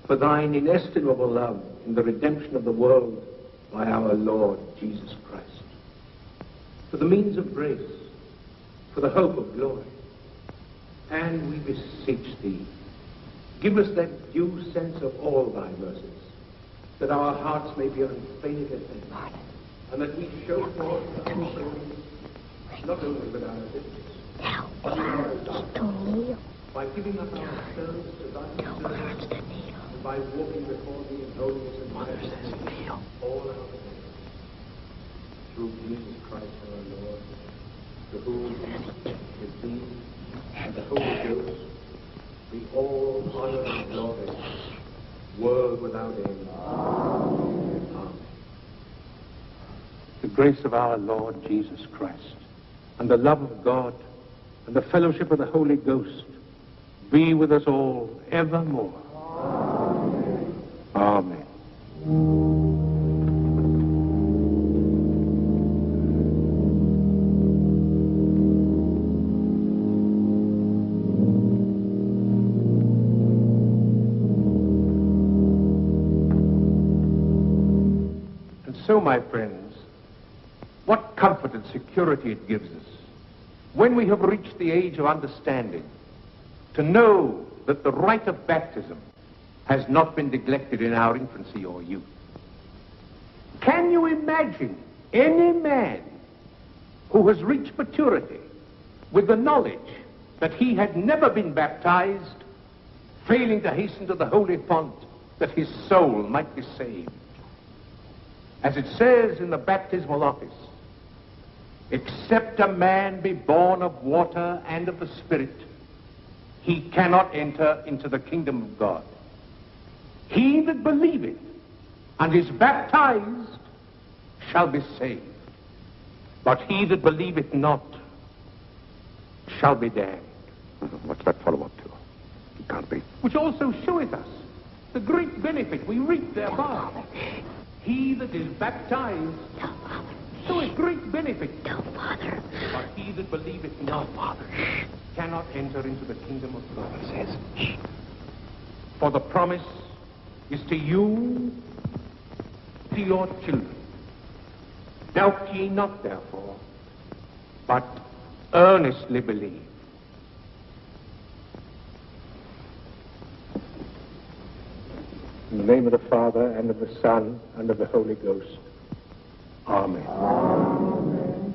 for thine inestimable love in the redemption of the world by our Lord Jesus Christ. For the means of grace, for the hope of glory. And we beseech thee, give us that due sense of all thy mercies, that our hearts may be unfeignedly thankful. And that we show forth our praise, not only with our lips, by giving up ourselves to thy service, and by walking before thee in holiness and majesty all our days. Through Jesus Christ our Lord, to whom, with thee, and the Holy Ghost, be all honor and glory, world without end. Amen. The grace of our Lord Jesus Christ, and the love of God, and the fellowship of the Holy Ghost, be with us all evermore. Amen. Amen. So, my friends, what comfort and security it gives us when we have reached the age of understanding to know that the rite of baptism has not been neglected in our infancy or youth. Can you imagine any man who has reached maturity with the knowledge that he had never been baptized, failing to hasten to the holy font that his soul might be saved? As it says in the baptismal office, except a man be born of water and of the Spirit, he cannot enter into the kingdom of God. He that believeth and is baptized shall be saved, but he that believeth not shall be damned. What's that follow up to? It can't be. Which also showeth us the great benefit we reap thereby. He that is baptized showeth great benefit. But he that believeth not cannot enter into the kingdom of God. For the promise is to you, to your children. Doubt ye not, therefore, but earnestly believe. In the name of the Father, and of the Son, and of the Holy Ghost. Amen. Amen.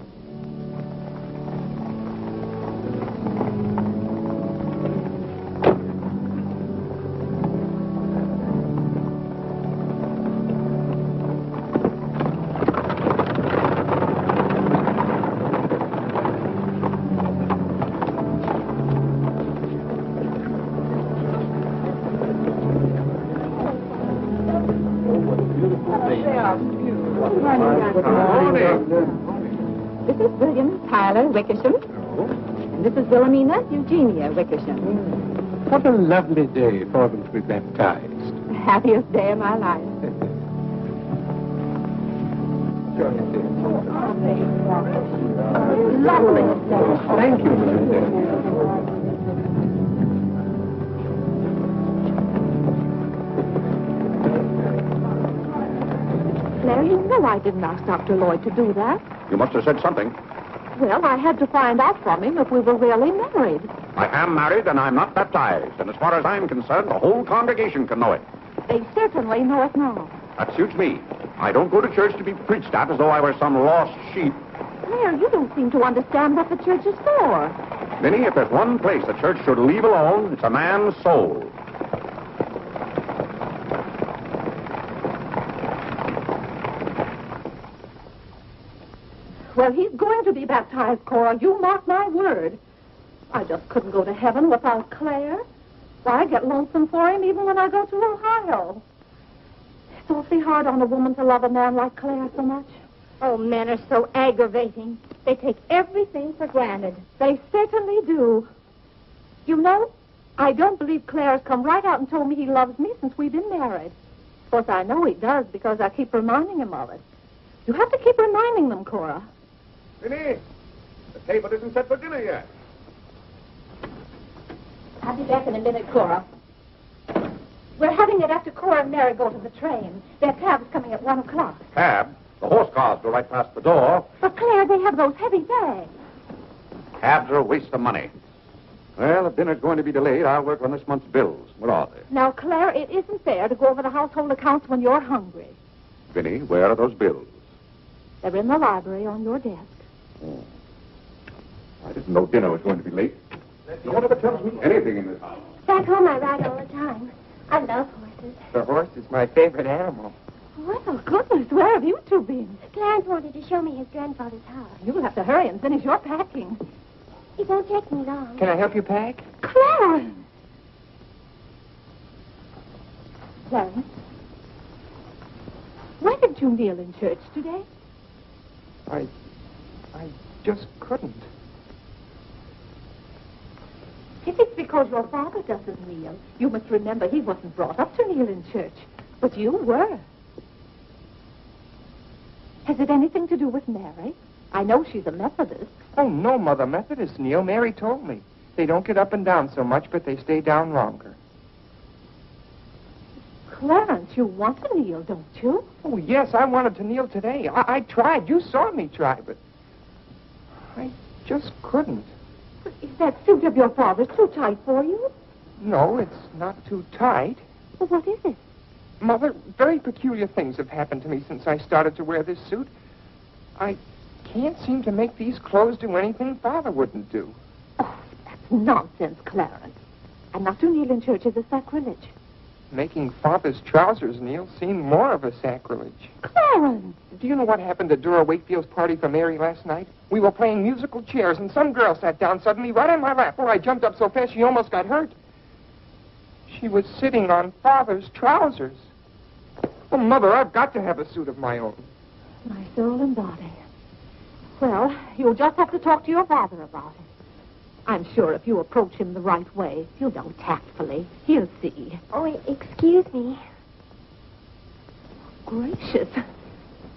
This is William Tyler Wickersham. And this is Wilhelmina Eugenia Wickersham. What a lovely day for them to be baptized. The happiest day of my life. Lovely. Thank you, Mr. Claire, you know I didn't ask Dr. Lloyd to do that. You must have said something. Well, I had to find out from him if we were really married. I am married and I'm not baptized. And as far as I'm concerned, the whole congregation can know it. They certainly know it now. That suits me. I don't go to church to be preached at as though I were some lost sheep. Claire, you don't seem to understand what the church is for. Minnie, if there's one place the church should leave alone, it's a man's soul. Well, he's going to be baptized, Cora. You mark my word. I just couldn't go to heaven without Claire. Why, I get lonesome for him even when I go to Ohio. It's awfully hard on a woman to love a man like Claire so much. Oh, men are so aggravating. They take everything for granted. They certainly do. You know, I don't believe Claire has come right out and told me he loves me since we've been married. Of course, I know he does because I keep reminding him of it. You have to keep reminding them, Cora. Minnie, the table isn't set for dinner yet. I'll be back in a minute, Cora. We're having it after Cora and Mary go to the train. Their cab's coming at 1 o'clock. Cab? The horse cars go right past the door. But, Claire, they have those heavy bags. Cabs are a waste of money. Well, if dinner's going to be delayed, I'll work on this month's bills. What are they? Now, Claire, it isn't fair to go over the household accounts when you're hungry. Vinny, where are those bills? They're in the library on your desk. Oh. I didn't know dinner was going to be late. No one ever tells me anything in this house. Back home, I ride all the time. I love horses. The horse is my favorite animal. Well, goodness, where have you two been? Clarence wanted to show me his grandfather's house. You'll have to hurry and finish your packing. It won't take me long. Can I help you pack? Clarence! Clarence? Why didn't you kneel in church today? I just couldn't. If it's because your father doesn't kneel, you must remember he wasn't brought up to kneel in church. But you were. Has it anything to do with Mary? I know she's a Methodist. Oh, no, Mother. Methodists kneel. Mary told me. They don't get up and down so much, but they stay down longer. Clarence, you want to kneel, don't you? Oh, yes, I wanted to kneel today. I tried. You saw me try, but I just couldn't. But is that suit of your father's too tight for you? No, it's not too tight. Well, what is it? Mother, very peculiar things have happened to me since I started to wear this suit. I can't seem to make these clothes do anything Father wouldn't do. Oh, that's nonsense, Clarence. And not to kneel in church is a sacrilege. Making Father's trousers kneel seemed more of a sacrilege. Clarence! Do you know what happened at Dora Wakefield's party for Mary last night? We were playing musical chairs, and some girl sat down suddenly right on my lap. Well, I jumped up so fast she almost got hurt. She was sitting on Father's trousers. Oh, Mother, I've got to have a suit of my own. My soul and body. Well, you'll just have to talk to your father about it. I'm sure if you approach him the right way, you know, tactfully, he'll see. Oh, excuse me. Gracious.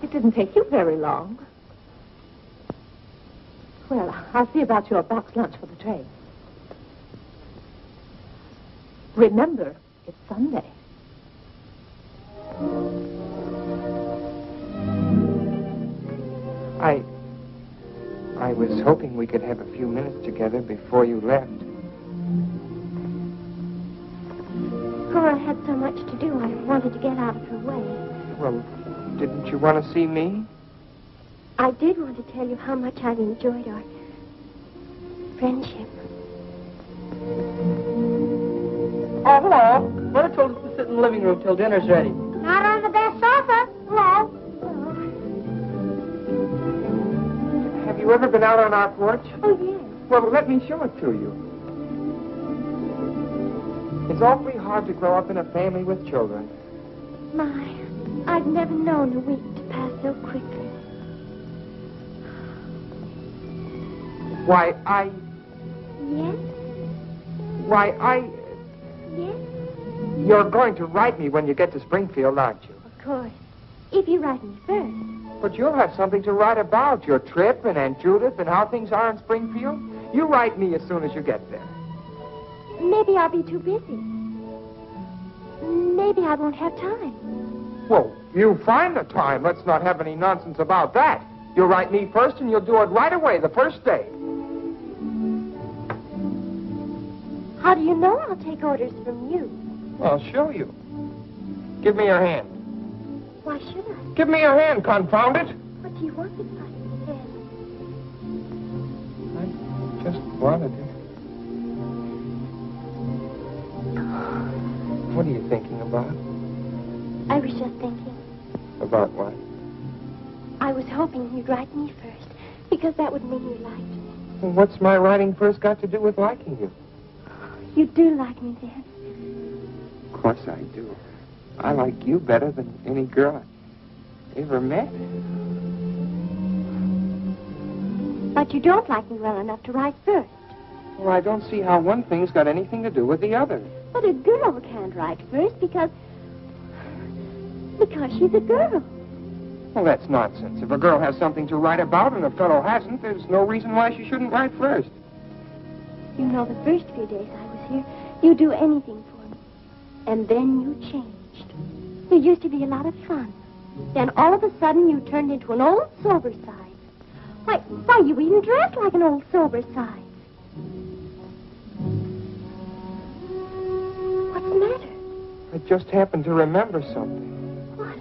It didn't take you very long. Well, I'll see about your box lunch for the train. Remember, it's Sunday. I was hoping we could have a few minutes together before you left. Cora had so much to do, I wanted to get out of her way. Well, didn't you want to see me? I did want to tell you how much I've enjoyed our friendship. Oh, hello. Mother told us to sit in the living room till dinner's ready. Not on the best sofa. Hello. Have you ever been out on our porch? Oh, yes. Well, let me show it to you. It's awfully hard to grow up in a family with children. My, I've never known a week to pass so quickly. Why, Yes? Yes? You're going to write me when you get to Springfield, aren't you? Of course. If you write me first. But you'll have something to write about, your trip and Aunt Judith and how things are in Springfield. You write me as soon as you get there. Maybe I'll be too busy. Maybe I won't have time. Well, you find the time. Let's not have any nonsense about that. You'll write me first and you'll do it right away, the first day. How do you know I'll take orders from you? I'll show you. Give me your hand. Why should I? Give me your hand, confound it. What do you want with my hand? I just wanted it. What are you thinking about? I was just thinking. About what? I was hoping you'd write me first, because that would mean you liked me. Well, what's my writing first got to do with liking you? You do like me then. Of course I do. I like you better than any girl I ever met. But you don't like me well enough to write first. Well, I don't see how one thing's got anything to do with the other. But a girl can't write first because she's a girl. Well, that's nonsense. If a girl has something to write about and a fellow hasn't, there's no reason why she shouldn't write first. You know, the first few days I was here, you'd do anything for me. And then you changed. You used to be a lot of fun. Then all of a sudden you turned into an old sober side. Why, you even dressed like an old sober side. What's the matter? I just happened to remember something. What?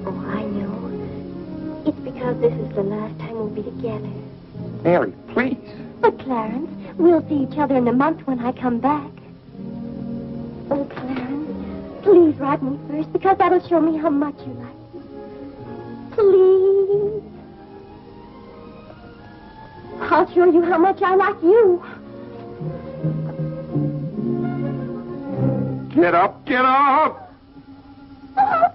Oh, I know. It's because this is the last time we'll be together. Mary, please. But, Clarence, we'll see each other in a month when I come back. Oh, Clarence, please write me first, because that'll show me how much you like me. Please. I'll show you how much I like you. Get up, get up! Oh,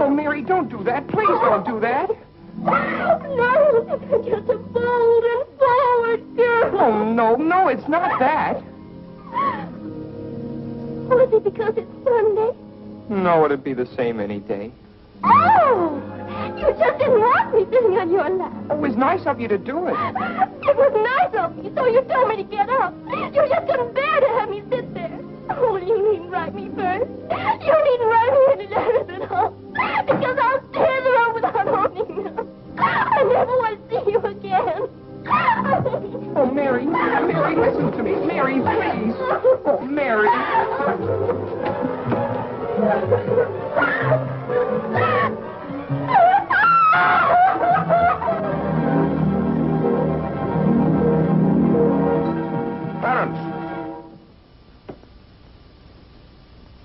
Oh, Mary, don't do that. Please don't do that. no, just a bold and forward girl. Oh, no, it's not that. Oh, is it because it's Sunday? No, it'd be the same any day. Oh, you just didn't want me sitting on your lap. It was nice of you to do it. It was nice of you, so you told me to get up. You just couldn't bear to have me sit there. Oh, you needn't write me first. You needn't write me any letters at all. Because I'll stay in the room without owning them. I never want to see you again. Oh, Mary, Mary, listen to me. Mary, please. Oh, Mary. Clarence!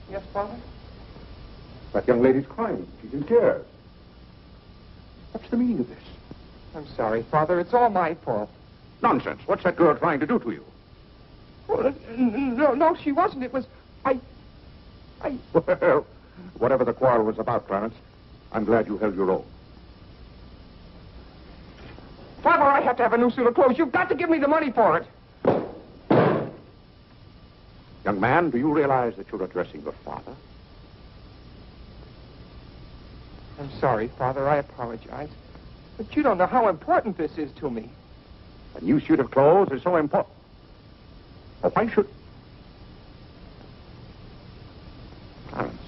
Yes, Father? That young lady's crying. She's in tears. What's the meaning of this? I'm sorry, Father. It's all my fault. Nonsense. What's that girl trying to do to you? Well, no, she wasn't. It was... Well, whatever the quarrel was about, Clarence, I'm glad you held your own. Father, I have to have a new suit of clothes. You've got to give me the money for it. Young man, do you realize that you're addressing your father? I'm sorry, Father. I apologize. But you don't know how important this is to me. A new suit of clothes is so important. Oh, why should... Clarence,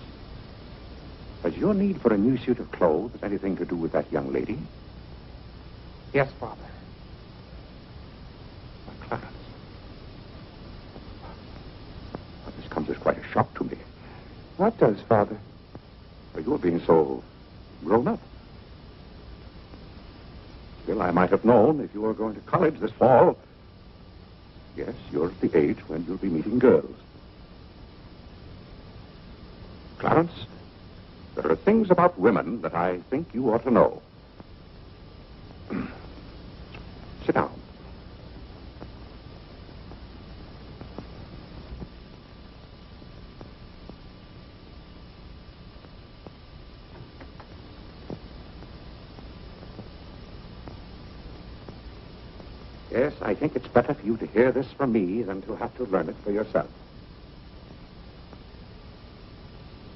has your need for a new suit of clothes anything to do with that young lady? Yes, Father. Oh, Clarence. Well, this comes as quite a shock to me. What does, Father? Well, you're being so grown up. Still, I might have known if you were going to college this fall. Yes, you're at the age when you'll be meeting girls. Clarence, there are things about women that I think you ought to know. Sit down. Yes, I think it's better for you to hear this from me than to have to learn it for yourself.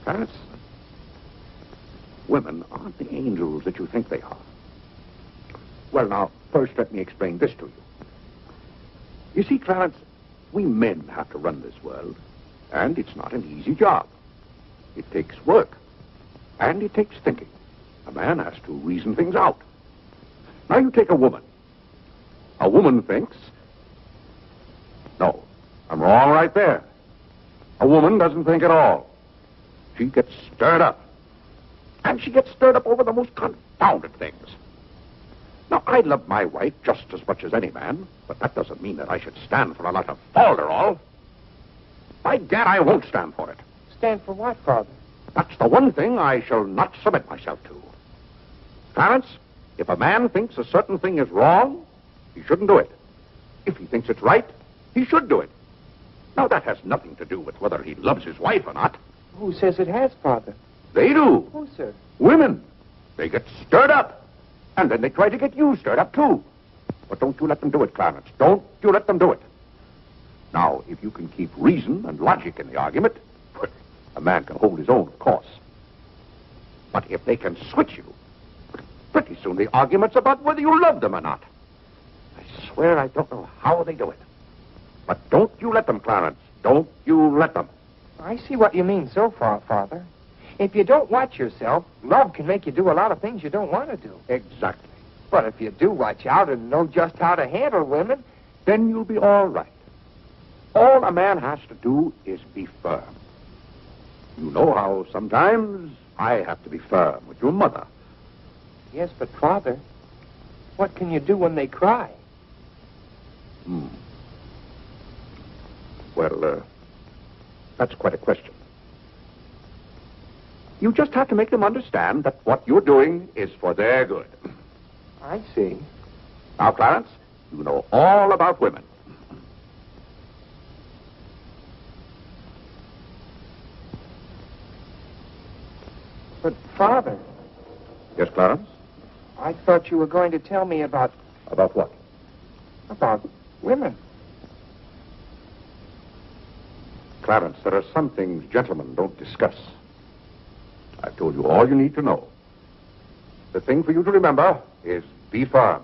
Clarence, women aren't the angels that you think they are. Well, now, first let me explain this to you. You see, Clarence, we men have to run this world, and it's not an easy job. It takes work, and it takes thinking. A man has to reason things out. Now, you take a woman. A woman thinks... No, I'm wrong right there. A woman doesn't think at all. She gets stirred up. And she gets stirred up over the most confounded things. Now, I love my wife just as much as any man, but that doesn't mean that I should stand for a lot of falderall. By gad, I won't stand for it. Stand for what, Father? That's the one thing I shall not submit myself to. Clarence, if a man thinks a certain thing is wrong, he shouldn't do it. If he thinks it's right, he should do it. Now, that has nothing to do with whether he loves his wife or not. Who says it has, Father? They do. Who, sir? Women. They get stirred up. And then they try to get you stirred up, too. But don't you let them do it, Clarence. Don't you let them do it. Now, if you can keep reason and logic in the argument, well, a man can hold his own, of course. But if they can switch you, pretty soon the argument's about whether you love them or not. I swear I don't know how they do it. But don't you let them, Clarence. Don't you let them. I see what you mean so far, Father. If you don't watch yourself, love can make you do a lot of things you don't want to do. Exactly. But if you do watch out and know just how to handle women, then you'll be all right. All a man has to do is be firm. You know how sometimes I have to be firm with your mother. Yes, but Father, what can you do when they cry? Well, that's quite a question. You just have to make them understand that what you're doing is for their good. I see. Now, Clarence, you know all about women. But, Father... Yes, Clarence? I thought you were going to tell me about... About what? About women. Clarence, there are some things gentlemen don't discuss. I've told you all you need to know. The thing for you to remember is be firm.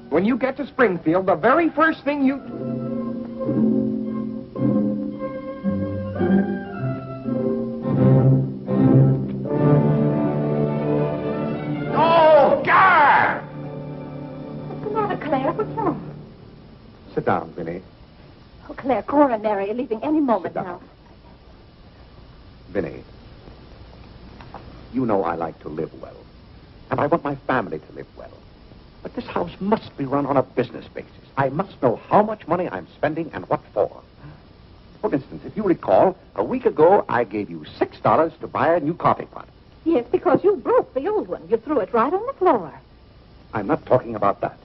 When you get to Springfield, the very first thing you... Oh, God! What's the matter, Claire? What's wrong? Sit down, Vinny. Oh, Claire, Cora and Mary are leaving any moment Sit down. now. Vinny, you know I like to live well. And I want my family to live well. But this house must be run on a business basis. I must know how much money I'm spending and what for. For instance, if you recall, a week ago I gave you $6 to buy a new coffee pot. Yes, because you broke the old one. You threw it right on the floor. I'm not talking about that.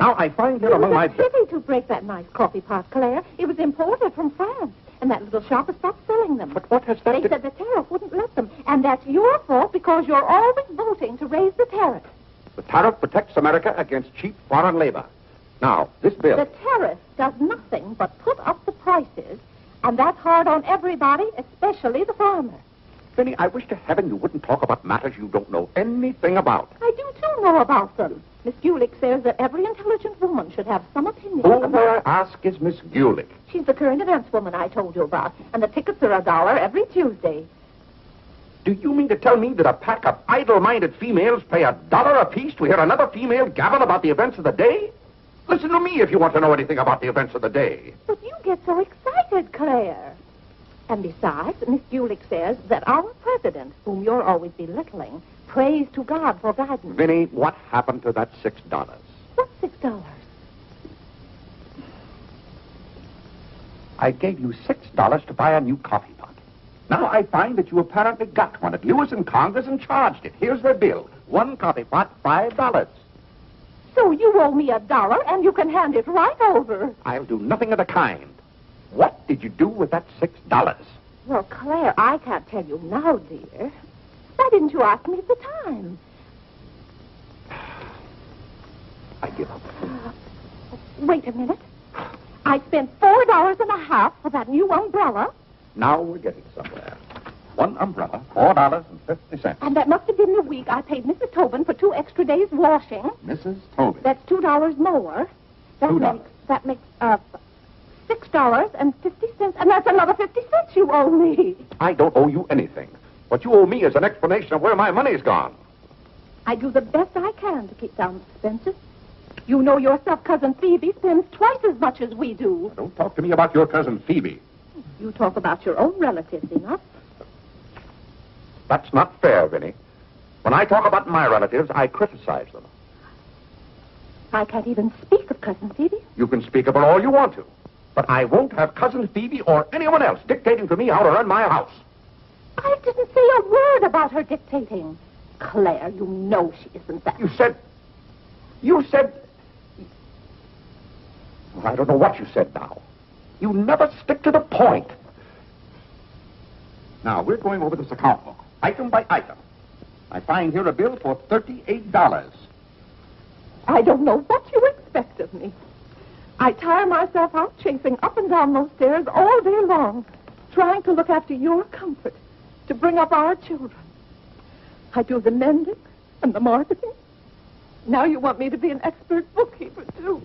Now I find here It among my... was a pity to break that nice coffee pot, Claire. It was imported from France. And that little shop has stopped selling them. But what has that... They said the tariff wouldn't let them. And that's your fault because you're always voting to raise the tariff. The tariff protects America against cheap foreign labor. Now, this bill... The tariff does nothing but put up the prices. And that's hard on everybody, especially the farmer. Vinny, I wish to heaven you wouldn't talk about matters you don't know anything about. I do, too, know about them. Miss Gulick says that every intelligent woman should have some opinion Who, about... may I ask, is Miss Gulick? She's the current events woman I told you about. And the tickets are $1 every Tuesday. Do you mean to tell me that a pack of idle-minded females pay $1 apiece to hear another female gabble about the events of the day? Listen to me if you want to know anything about the events of the day. But you get so excited, Claire. And besides, Miss Gulick says that our president, whom you're always belittling, prays to God for guidance. Vinny, what happened to that $6? What's $6? I gave you $6 to buy a new coffee pot. Now I find that you apparently got one of yours in Congress and charged it. Here's the bill. One coffee pot, $5. So you owe me $1 and you can hand it right over. I'll do nothing of the kind. What did you do with that $6? Well, Claire, I can't tell you now, dear. Why didn't you ask me at the time? I give up. Wait a minute. I spent $4.50 for that new umbrella. Now we're getting somewhere. One umbrella, $4.50. And that must have been the week I paid Mrs. Tobin for 2 extra days washing. Mrs. Tobin. That's $2 more. $2. That makes $6.50, and that's another 50 cents you owe me. I don't owe you anything. What you owe me is an explanation of where my money's gone. I do the best I can to keep down expenses. You know yourself, Cousin Phoebe spends twice as much as we do. Don't talk to me about your cousin Phoebe. You talk about your own relatives enough. That's not fair, Vinny. When I talk about my relatives, I criticize them. I can't even speak of Cousin Phoebe. You can speak about all you want to. But I won't have Cousin Phoebe or anyone else dictating to me how to run my house. I didn't say a word about her dictating. Claire, you know she isn't that. You said... Well, I don't know what you said now. You never stick to the point. Now, we're going over this account book, item by item. I find here a bill for $38. I don't know what you expect of me. I tire myself out chasing up and down those stairs all day long, trying to look after your comfort, to bring up our children. I do the mending and the marketing. Now you want me to be an expert bookkeeper, too.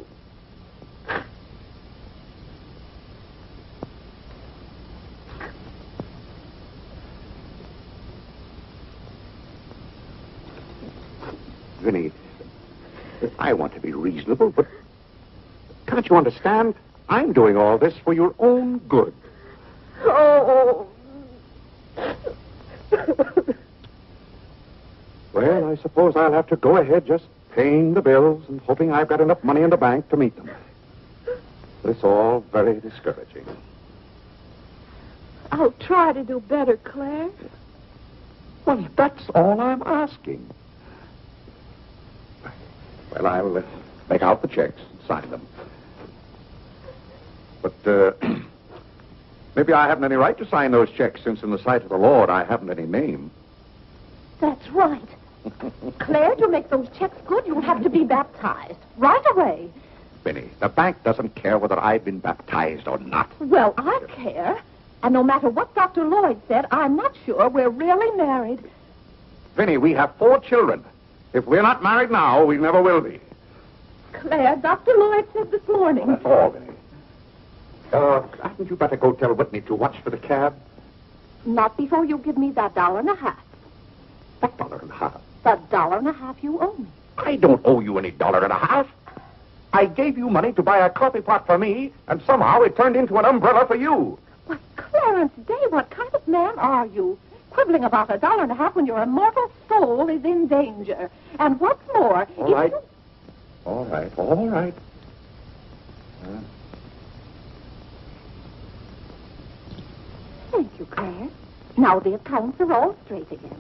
Vinny, I want to be reasonable, but can't you understand? I'm doing all this for your own good. Oh. Well, I suppose I'll have to go ahead just paying the bills and hoping I've got enough money in the bank to meet them. But it's all very discouraging. I'll try to do better, Claire. Well, that's all I'm asking. Well, I'll make out the checks and sign them. But maybe I haven't any right to sign those checks since in the sight of the Lord I haven't any name. That's right. Claire, to make those checks good, you'll have to be baptized right away. Vinny, the bank doesn't care whether I've been baptized or not. Well, I care. And no matter what Dr. Lloyd said, I'm not sure we're really married. Vinny, we have 4 children. If we're not married now, we never will be. Claire, Dr. Lloyd said this morning. That's all, Vinny. Hadn't you better go tell Whitney to watch for the cab? Not before you give me that $1.50. What $1.50? The $1.50 you owe me. I don't owe you any $1.50. I gave you money to buy a coffee pot for me, and somehow it turned into an umbrella for you. But Clarence Day, what kind of man are you? Quibbling about $1.50 when your immortal soul is in danger. And what's more, All right. All right. Thank you, Claire. Now the accounts are all straight again.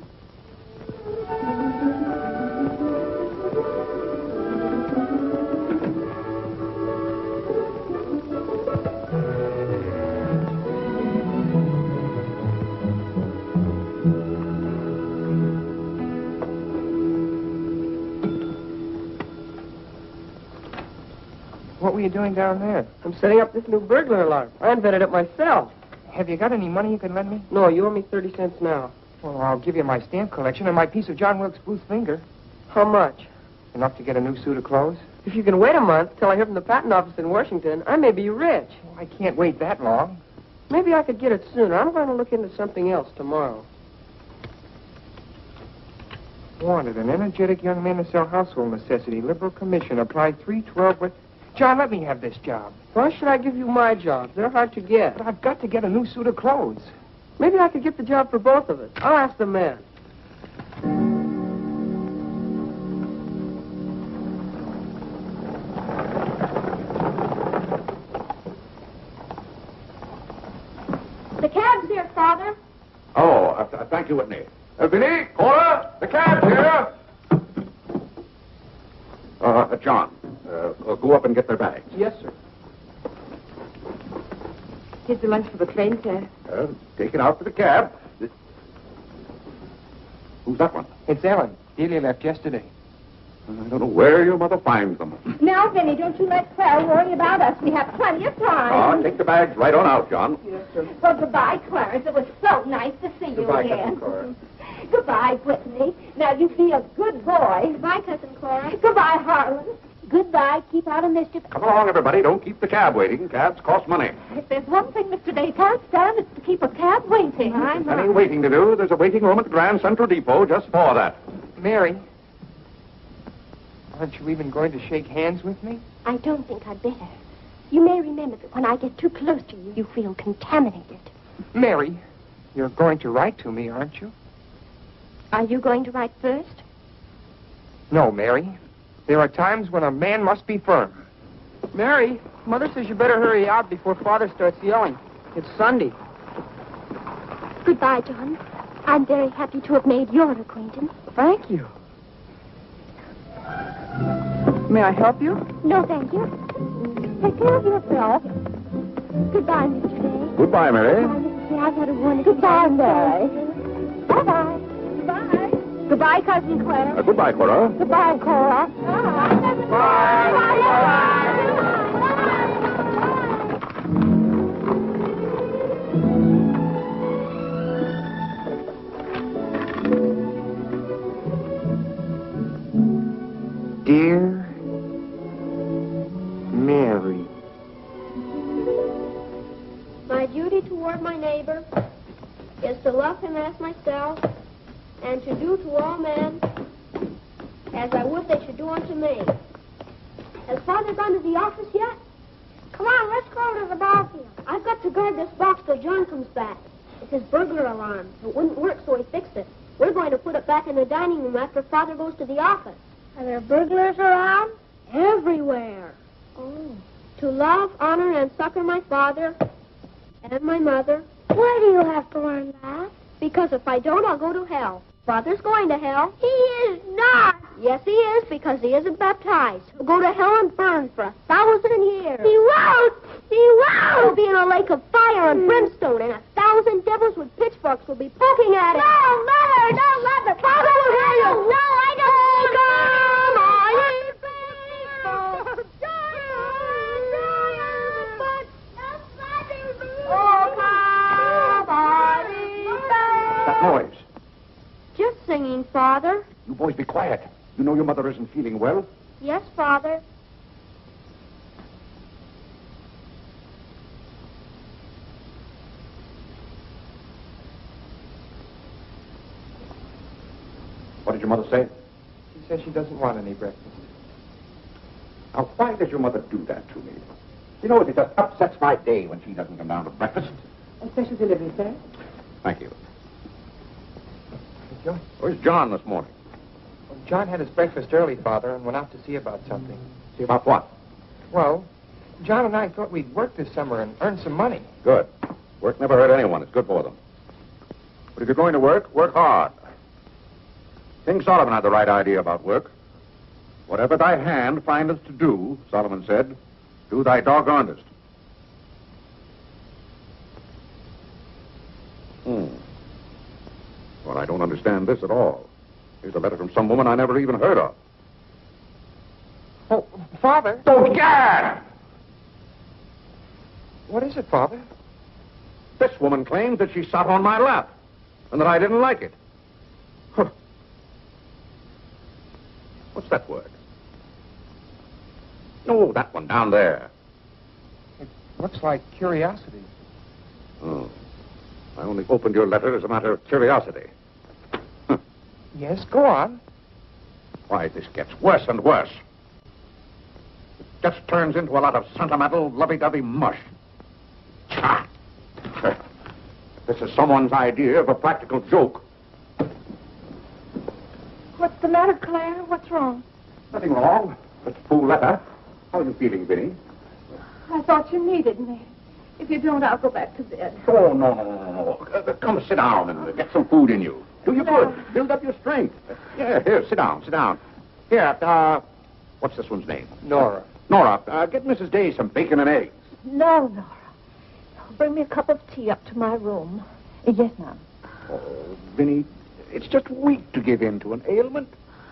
What were you doing down there? I'm setting up this new burglar alarm. I invented it myself. Have you got any money you can lend me? No, you owe me 30 cents now. Well, I'll give you my stamp collection and my piece of John Wilkes Booth's finger. How much? Enough to get a new suit of clothes? If you can wait a month till I hear from the patent office in Washington, I may be rich. Well, I can't wait that long. Maybe I could get it sooner. I'm going to look into something else tomorrow. Wanted, an energetic young man to sell household necessity. Liberal commission. Apply 312 with... John, let me have this job. Why should I give you my jobs? They're hard to get. But I've got to get a new suit of clothes. Maybe I could get the job for both of us. I'll ask the man. The cab's here, Father. Oh, thank you, Whitney. Vinny, Cora, the cab's here. John, go up and get their bags. Yes, sir. Here's the lunch for the train, sir. Take it out to the cab. Who's that one? It's Ellen. Delia left yesterday. I don't know where your mother finds them. Now, Vinny, don't you let Clara worry about us. We have plenty of time. Take the bags right on out, John. Yes, sir. Well, goodbye, Clarence. It was so nice to see you Goodbye, again. Cousin Cora. Goodbye, Whitney. Now, you be a good boy. Goodbye, Cousin Cora. Goodbye, Harlan. Goodbye. Keep out of mischief. Come along, everybody. Don't keep the cab waiting. Cabs cost money. If there's one thing Mr. Day can't stand, it's to keep a cab waiting. Any waiting to do, there's a waiting room at the Grand Central Depot just for that. Mary, aren't you even going to shake hands with me? I don't think I'd better. You may remember that when I get too close to you, you feel contaminated. Mary, you're going to write to me, aren't you? Are you going to write first? No, Mary. There are times when a man must be firm. Mary, Mother says you better hurry out before Father starts yelling. It's Sunday. Goodbye, John. I'm very happy to have made your acquaintance. Thank you. May I help you? No, thank you. Take care of yourself. Goodbye, Mr. Day. Goodbye, Mary. Goodbye, Mr. Day. I've had a wonderful time. Bye. Bye-bye. Goodbye. Goodbye, Cousin Claire. Goodbye, Cora. Goodbye, Cora. Dear Mary. My duty toward my neighbor is to love him as myself and to do to all men as I would they should do unto me. Has Father gone to the office yet? Come on, let's go to the ball field. I've got to guard this box till John comes back. It's his burglar alarm. It wouldn't work, so he fixed it. We're going to put it back in the dining room after Father goes to the office. Are there burglars around? Everywhere. Oh. To love, honor, and succor my father and my mother. Why do you have to learn that? Because if I don't, I'll go to hell. Father's going to hell. He is not. Yes, he is, because he isn't baptized. He'll go to hell and burn for 1,000 years. He won't. He won't. He'll be in a lake of fire and brimstone, and 1,000 devils with pitchforks will be poking at him. No, Mother, don't let the Father will hear you. No, I don't. That noise. Just singing, Father. You boys be quiet. You know your mother isn't feeling well. Yes, Father. mother say? She says she doesn't want any breakfast. Now, why does your mother do that to me? You know, it just upsets my day when she doesn't come down to breakfast. A special delivery, sir. Thank you. John? Where's John this morning? Well, John had his breakfast early, Father, and went out to see about something. See about what? Well, John and I thought we'd work this summer and earn some money. Good. Work never hurt anyone. It's good for them. But if you're going to work, work hard. King Solomon had the right idea about work. Whatever thy hand findeth to do, Solomon said, do thy doggonedest. Well, I don't understand this at all. Here's a letter from some woman I never even heard of. Oh, Father. Oh, Gad! What is it, Father? This woman claims that she sat on my lap and that I didn't like it. Huh. What's that word? Oh, that one down there. It looks like curiosity. Oh. I only opened your letter as a matter of curiosity. Huh. Yes, go on. Why, this gets worse and worse. It just turns into a lot of sentimental, lovey-dovey mush. Cha! This is someone's idea of a practical joke. What's the matter, Claire? What's wrong? Nothing wrong. Just a fool letter. How are you feeling, Vinny? I thought you needed me. If you don't, I'll go back to bed. Oh, no. Come sit down and get some food in you. Do you good. Build up your strength. Yeah, here, sit down. Here, what's this one's name? Nora. Nora, get Mrs. Day some bacon and eggs. No, Nora. Bring me a cup of tea up to my room. Yes, ma'am. Oh, Vinny, it's just weak to give in to an ailment.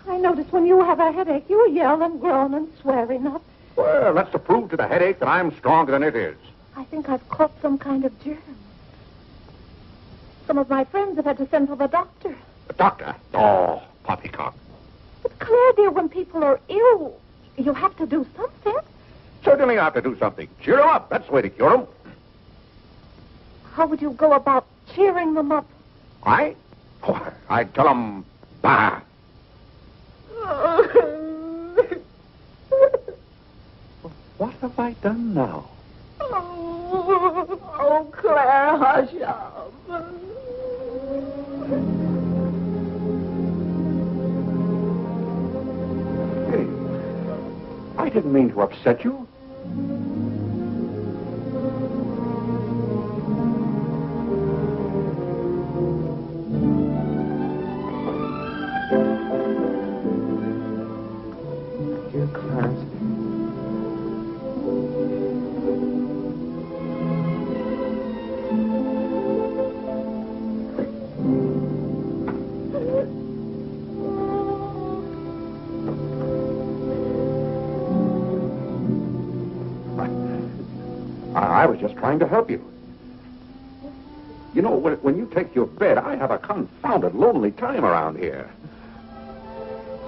I notice when you have a headache, you yell and groan and swear enough. Well, that's to prove to the headache that I'm stronger than it is. I think I've caught some kind of germ. Some of my friends have had to send for the doctor. The doctor? Oh, poppycock. But, Claire, dear, when people are ill, you have to do something. Certainly I have to do something. Cheer them up. That's the way to cure them. How would you go about cheering them up? I? Oh, I'd tell them, bah. What have I done now? Oh, Claire, hush up. Hey, I didn't mean to upset you. Dear Clarence. I was just trying to help you. You know, when you take your bed, I have a confounded lonely time around here.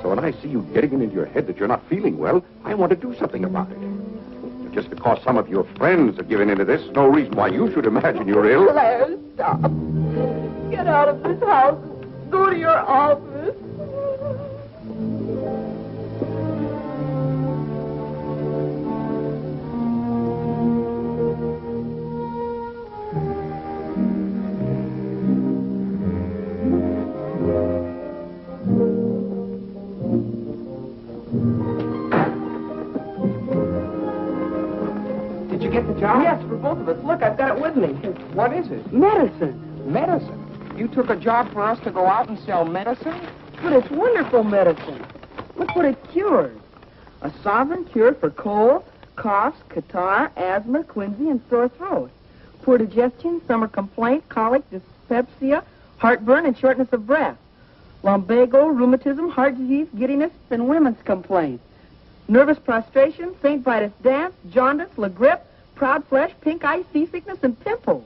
So when I see you getting it into your head that you're not feeling well, I want to do something about it. Just because some of your friends have given into this, no reason why you should imagine you're ill. Claire, stop. Get out of this house. Go to your office. Did you get the job? Yes, for both of us. Look, I've got it with me. What is it? Medicine. Medicine. You took a job for us to go out and sell medicine? But it's wonderful medicine. Look what it cures. A sovereign cure for cold, cough, catarrh, asthma, quinsy, and sore throat. Poor digestion, summer complaint, colic, dyspepsia, heartburn, and shortness of breath. Lumbago, rheumatism, heart disease, giddiness, and women's complaints. Nervous prostration, St. Vitus dance, jaundice, la grippe, proud flesh, pink eye, seasickness, and pimples.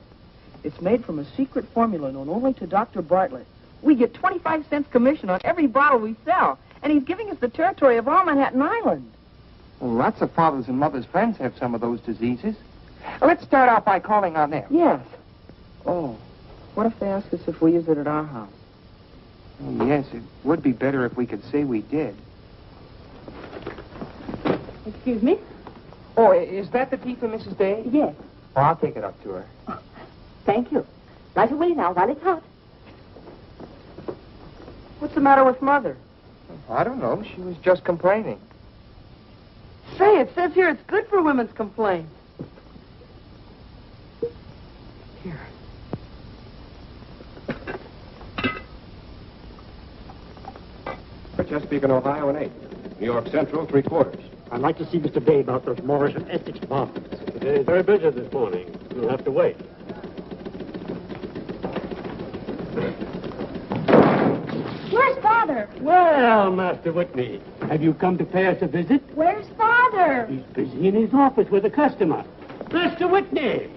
It's made from a secret formula known only to Dr. Bartlett. We get 25 cents commission on every bottle we sell, and he's giving us the territory of all Manhattan Island. Well, lots of fathers and mothers' friends have some of those diseases. Let's start out by calling on them. Yes. Oh, what if they ask us if we use it at our house? Oh, yes, it would be better if we could say we did. Excuse me? Oh, is that the tea for Mrs. Day? Yes. Oh, I'll take it up to her. Thank you. Right away now, while it's hot. What's the matter with Mother? I don't know. She was just complaining. Say, it says here it's good for women's complaints. Here. Chesapeake and Ohio, and 8. New York Central, 3/4. I'd like to see Mr. Day about those Morris and Essex apartments. They're very busy this morning. You'll have to wait. Where's Father? Well, Master Whitney, have you come to pay us a visit? Where's Father? He's busy in his office with a customer. Master Whitney!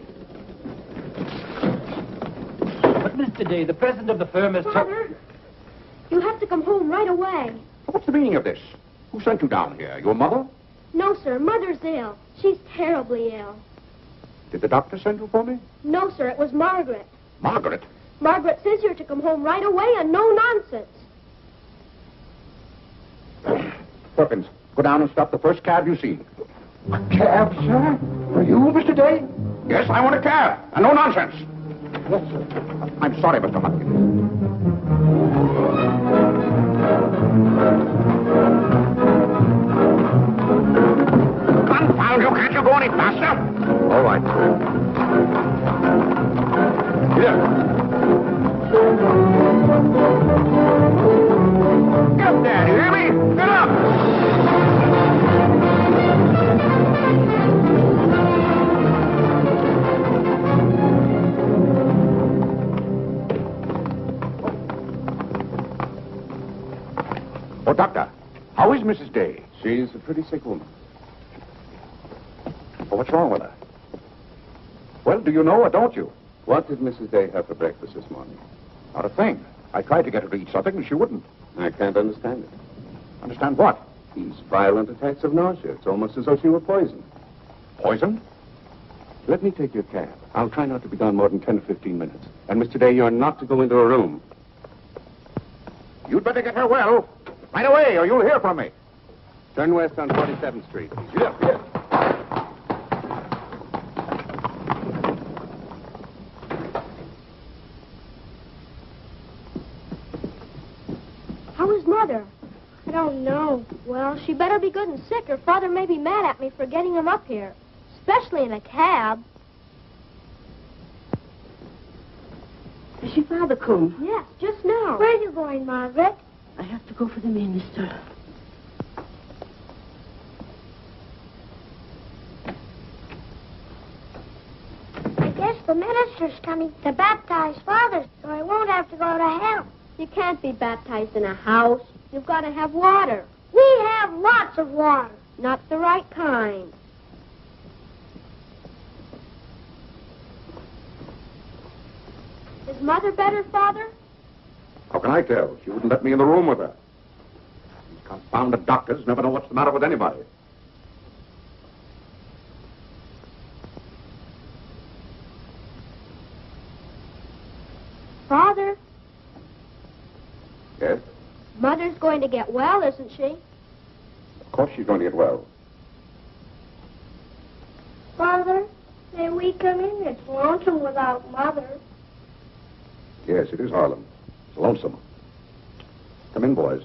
But, Mr. Day, the president of the firm has... Father, you have to come home right away. What's the meaning of this? Who sent you down here? Your mother? No, sir. Mother's ill. She's terribly ill. Did the doctor send you for me? No, sir. It was Margaret. Margaret? Margaret says you're to come home right away and no nonsense. Perkins, go down and stop the first cab you see. A cab, sir? For you, Mr. Day? Yes, I want a cab. And no nonsense. Yes, sir. I'm sorry, Mr. Hopkins. Confound you, can't you go any faster? All right. Here. Get up there, do you hear me? Get up! Oh, Doctor, how is Mrs. Day? She's a pretty sick woman. Oh, what's wrong with her? Well, do you know or don't you? What did Mrs. Day have for breakfast this morning? Not a thing. I tried to get her to eat something, and she wouldn't. I can't understand it. Understand what? These violent attacks of nausea. It's almost as though she were poisoned. Poisoned? Let me take your cab. I'll try not to be gone more than 10 or 15 minutes. And, Mr. Day, you're not to go into a room. You'd better get her well. Right away, or you'll hear from me. Turn west on 47th Street. Yes, yes. How is Mother? I don't know. Well, she better be good and sick, or Father may be mad at me for getting him up here. Especially in a cab. Is your father come? Yes, just now. Where are you going, Margaret? I have to go for the minister. I guess the minister's coming to baptize Father, so I won't have to go to hell. You can't be baptized in a house. You've got to have water. We have lots of water. Not the right kind. Is Mother better, Father? How can I tell? She wouldn't let me in the room with her. These confounded doctors never know what's the matter with anybody. Father, Yes? Mother's going to get well, isn't she? Of course she's going to get well. Father, may we come in? It's lonesome without Mother. Yes, it is Harlem. It's lonesome. Come in, boys.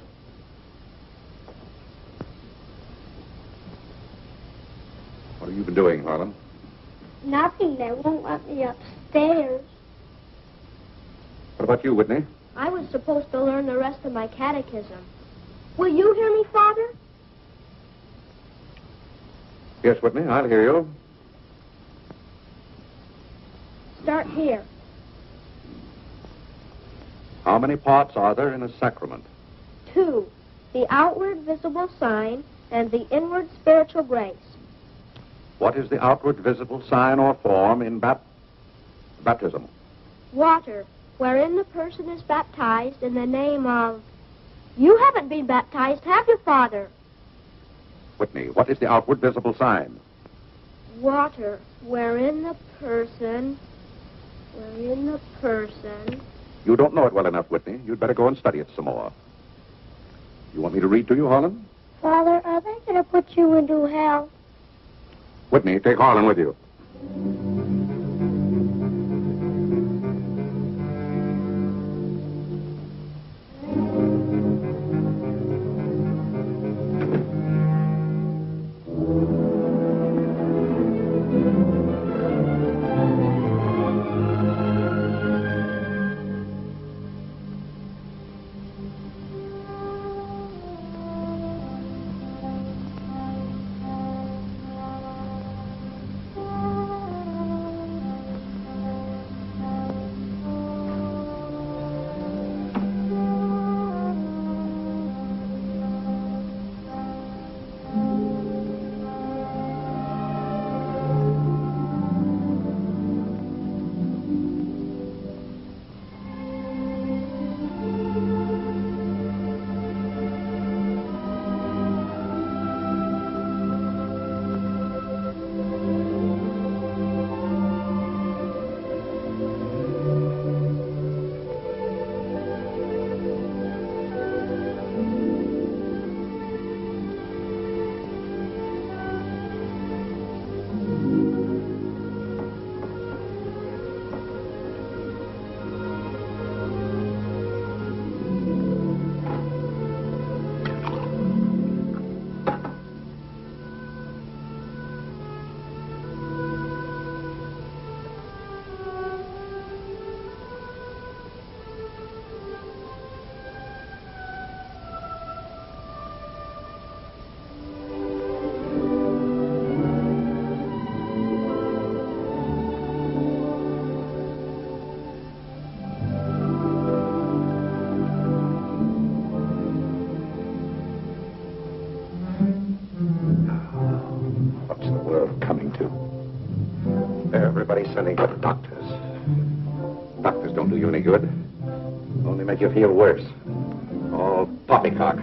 What have you been doing, Harlem? Nothing. They won't let me upstairs. What about you, Whitney? I was supposed to learn the rest of my catechism. Will you hear me, Father? Yes, Whitney, I'll hear you. Start here. How many parts are there in a sacrament? 2. The outward visible sign and the inward spiritual grace. What is the outward visible sign or form in baptism? Water, wherein the person is baptized in the name of... You haven't been baptized, have you, Father? Whitney, what is the outward visible sign? Water, wherein the person You don't know it well enough, Whitney. You'd better go and study it some more. You want me to read to you, Harlan? Father, are they going to put you into hell? Whitney, take Harlan with you. Everybody's sending for the doctors. Doctors don't do you any good. Only make you feel worse. All poppycock.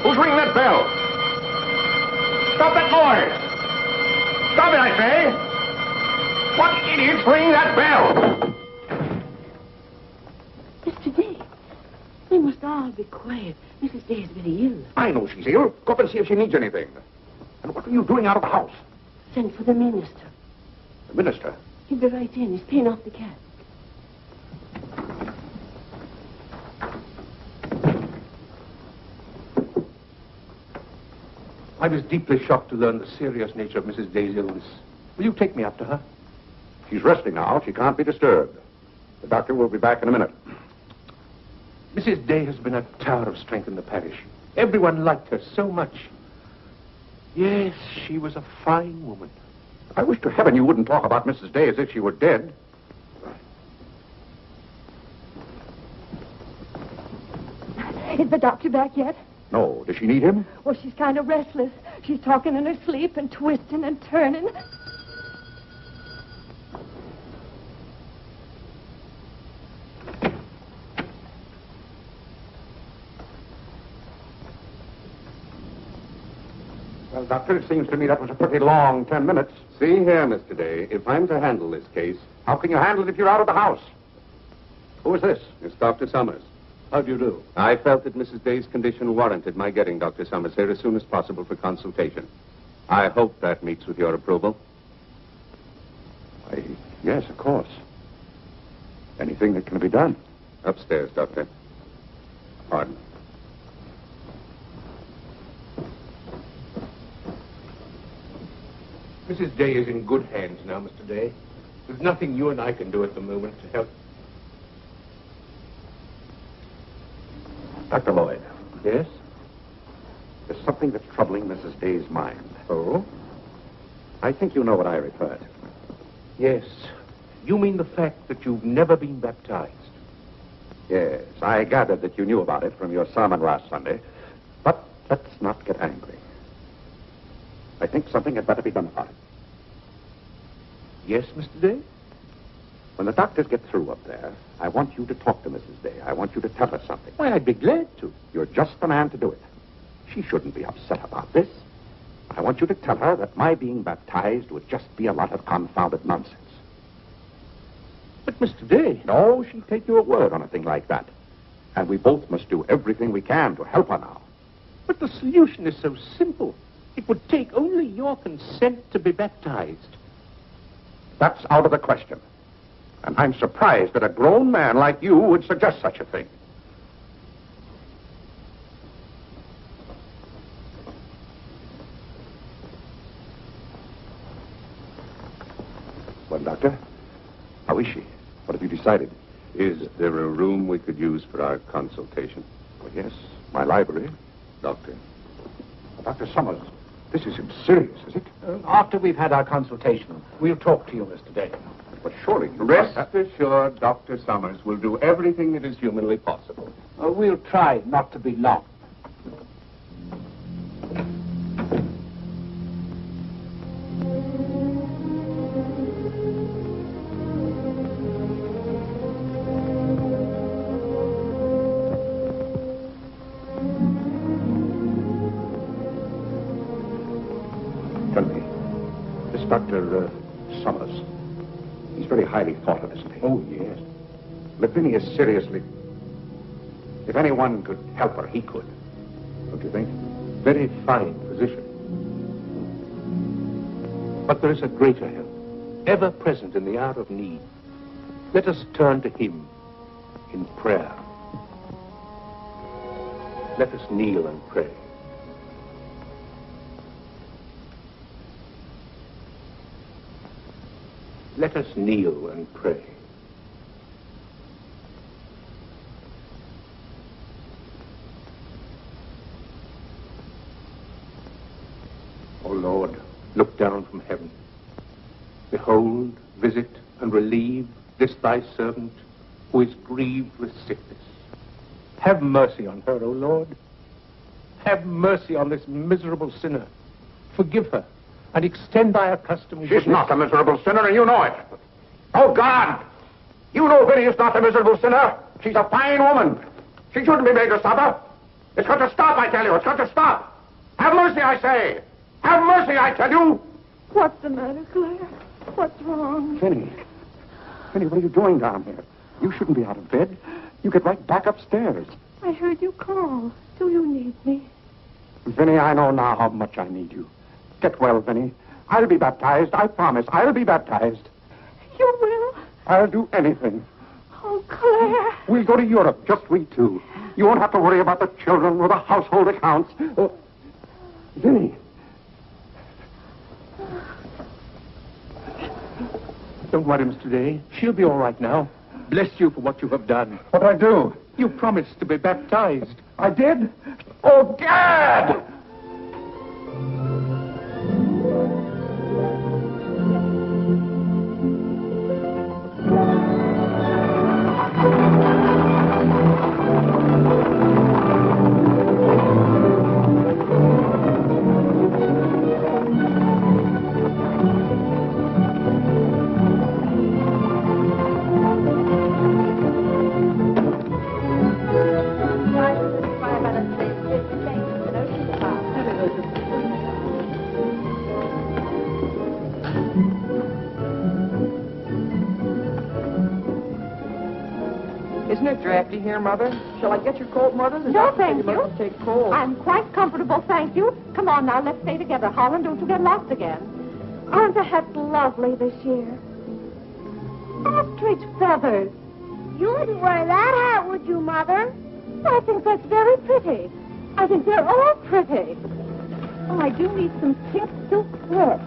Who's ringing that bell? Stop that noise! Stop it, I say! What idiot's ringing that bell? Mr. Day, we must all be quiet. Mrs. Day is very ill. I know she's ill. Go up and see if she needs anything. And what are you doing out of the house? Send for the minister. The minister? He'll be right in. He's paying off the cab. I was deeply shocked to learn the serious nature of Mrs. Day's illness. Will you take me up to her? She's resting now. She can't be disturbed. The doctor will be back in a minute. Mrs. Day has been a tower of strength in the parish. Everyone liked her so much. Yes, she was a fine woman. I wish to heaven you wouldn't talk about Mrs. Day as if she were dead. Is the doctor back yet? No. Does she need him? Well, she's kind of restless. She's talking in her sleep and twisting and turning. Well, Doctor, it seems to me that was a pretty long 10 minutes. See here, Mr. Day, if I'm to handle this case... How can you handle it if you're out of the house? Who is this? It's Dr. Summers. How do you do? I felt that Mrs. Day's condition warranted my getting Dr. Summers here as soon as possible for consultation. I hope that meets with your approval. Why, yes, of course. Anything that can be done. Upstairs, Doctor. Pardon. Mrs. Day is in good hands now, Mr. Day. There's nothing you and I can do at the moment to help. Dr. Lloyd. Yes? There's something that's troubling Mrs. Day's mind. Oh? I think you know what I refer to. Yes. You mean the fact that you've never been baptized? Yes, I gathered that you knew about it from your sermon last Sunday. But let's not get angry. I think something had better be done about it. Yes, Mr. Day? When the doctors get through up there, I want you to talk to Mrs. Day. I want you to tell her something. Why, I'd be glad to. You're just the man to do it. She shouldn't be upset about this. I want you to tell her that my being baptized would just be a lot of confounded nonsense. But, Mr. Day... No, she'll take your word on a thing like that. And we both must do everything we can to help her now. But the solution is so simple. It would take only your consent to be baptized. That's out of the question. And I'm surprised that a grown man like you would suggest such a thing. Well, Doctor, how is she? What have you decided? Is there a room we could use for our consultation? Well, yes, my library. Doctor? Dr. Summers, this isn't serious, is it? After we've had our consultation, we'll talk to you, Mr. Day. But surely... Rest assured, Dr. Summers will do everything that is humanly possible. We'll try not to be long. Tell me, this Dr. Summers, he's very highly thought of, isn't he? Oh, yes. Lavinia is seriously... If anyone could help her, he could. Don't you think? Very fine physician. But there is a greater help, ever present in the hour of need. Let us turn to him in prayer. Let us kneel and pray. Let us kneel and pray. O Lord, look down from heaven. Behold, visit, and relieve this thy servant who is grieved with sickness. Have mercy on her, O Lord. Have mercy on this miserable sinner. Forgive her, and extend thy accustomed She's not a miserable sinner, and you know it. Oh, God! You know Vinny is not a miserable sinner. She's a fine woman. She shouldn't be made to suffer. It's got to stop, I tell you. It's got to stop. Have mercy, I say. Have mercy, I tell you. What's the matter, Claire? What's wrong? Vinny. Vinny, what are you doing down here? You shouldn't be out of bed. You get right back upstairs. I heard you call. Do you need me? Vinny, I know now how much I need you. Get well, Vinny. I'll be baptized. I promise. I'll be baptized. You will? I'll do anything. Oh, Claire. We'll go to Europe, just we two. You won't have to worry about the children or the household accounts. Oh, Vinny. Don't worry, Mr. Day. She'll be all right now. Bless you for what you have done. What'd I do? You promised to be baptized. I did? Oh, Gad! Isn't it drafty here, Mother? Shall I get your coat, Mother? The No, doctor said thank you. mustn't take cold. I'm quite comfortable, thank you. Come on now, let's stay together. Holland, don't you get lost again. Aren't the hats lovely this year? Ostrich feathers. You wouldn't wear that hat, would you, Mother? I think that's very pretty. I think they're all pretty. Oh, I do need some pink silk thread.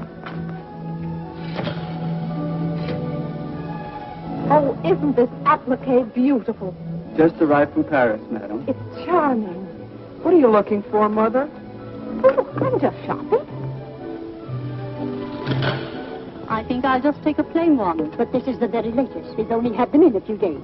Oh, isn't this applique beautiful? Just arrived from Paris, madam. It's charming. What are you looking for, Mother? Oh, I'm just shopping. I think I'll just take a plain one, but this is the very latest. We've only had them in a few days.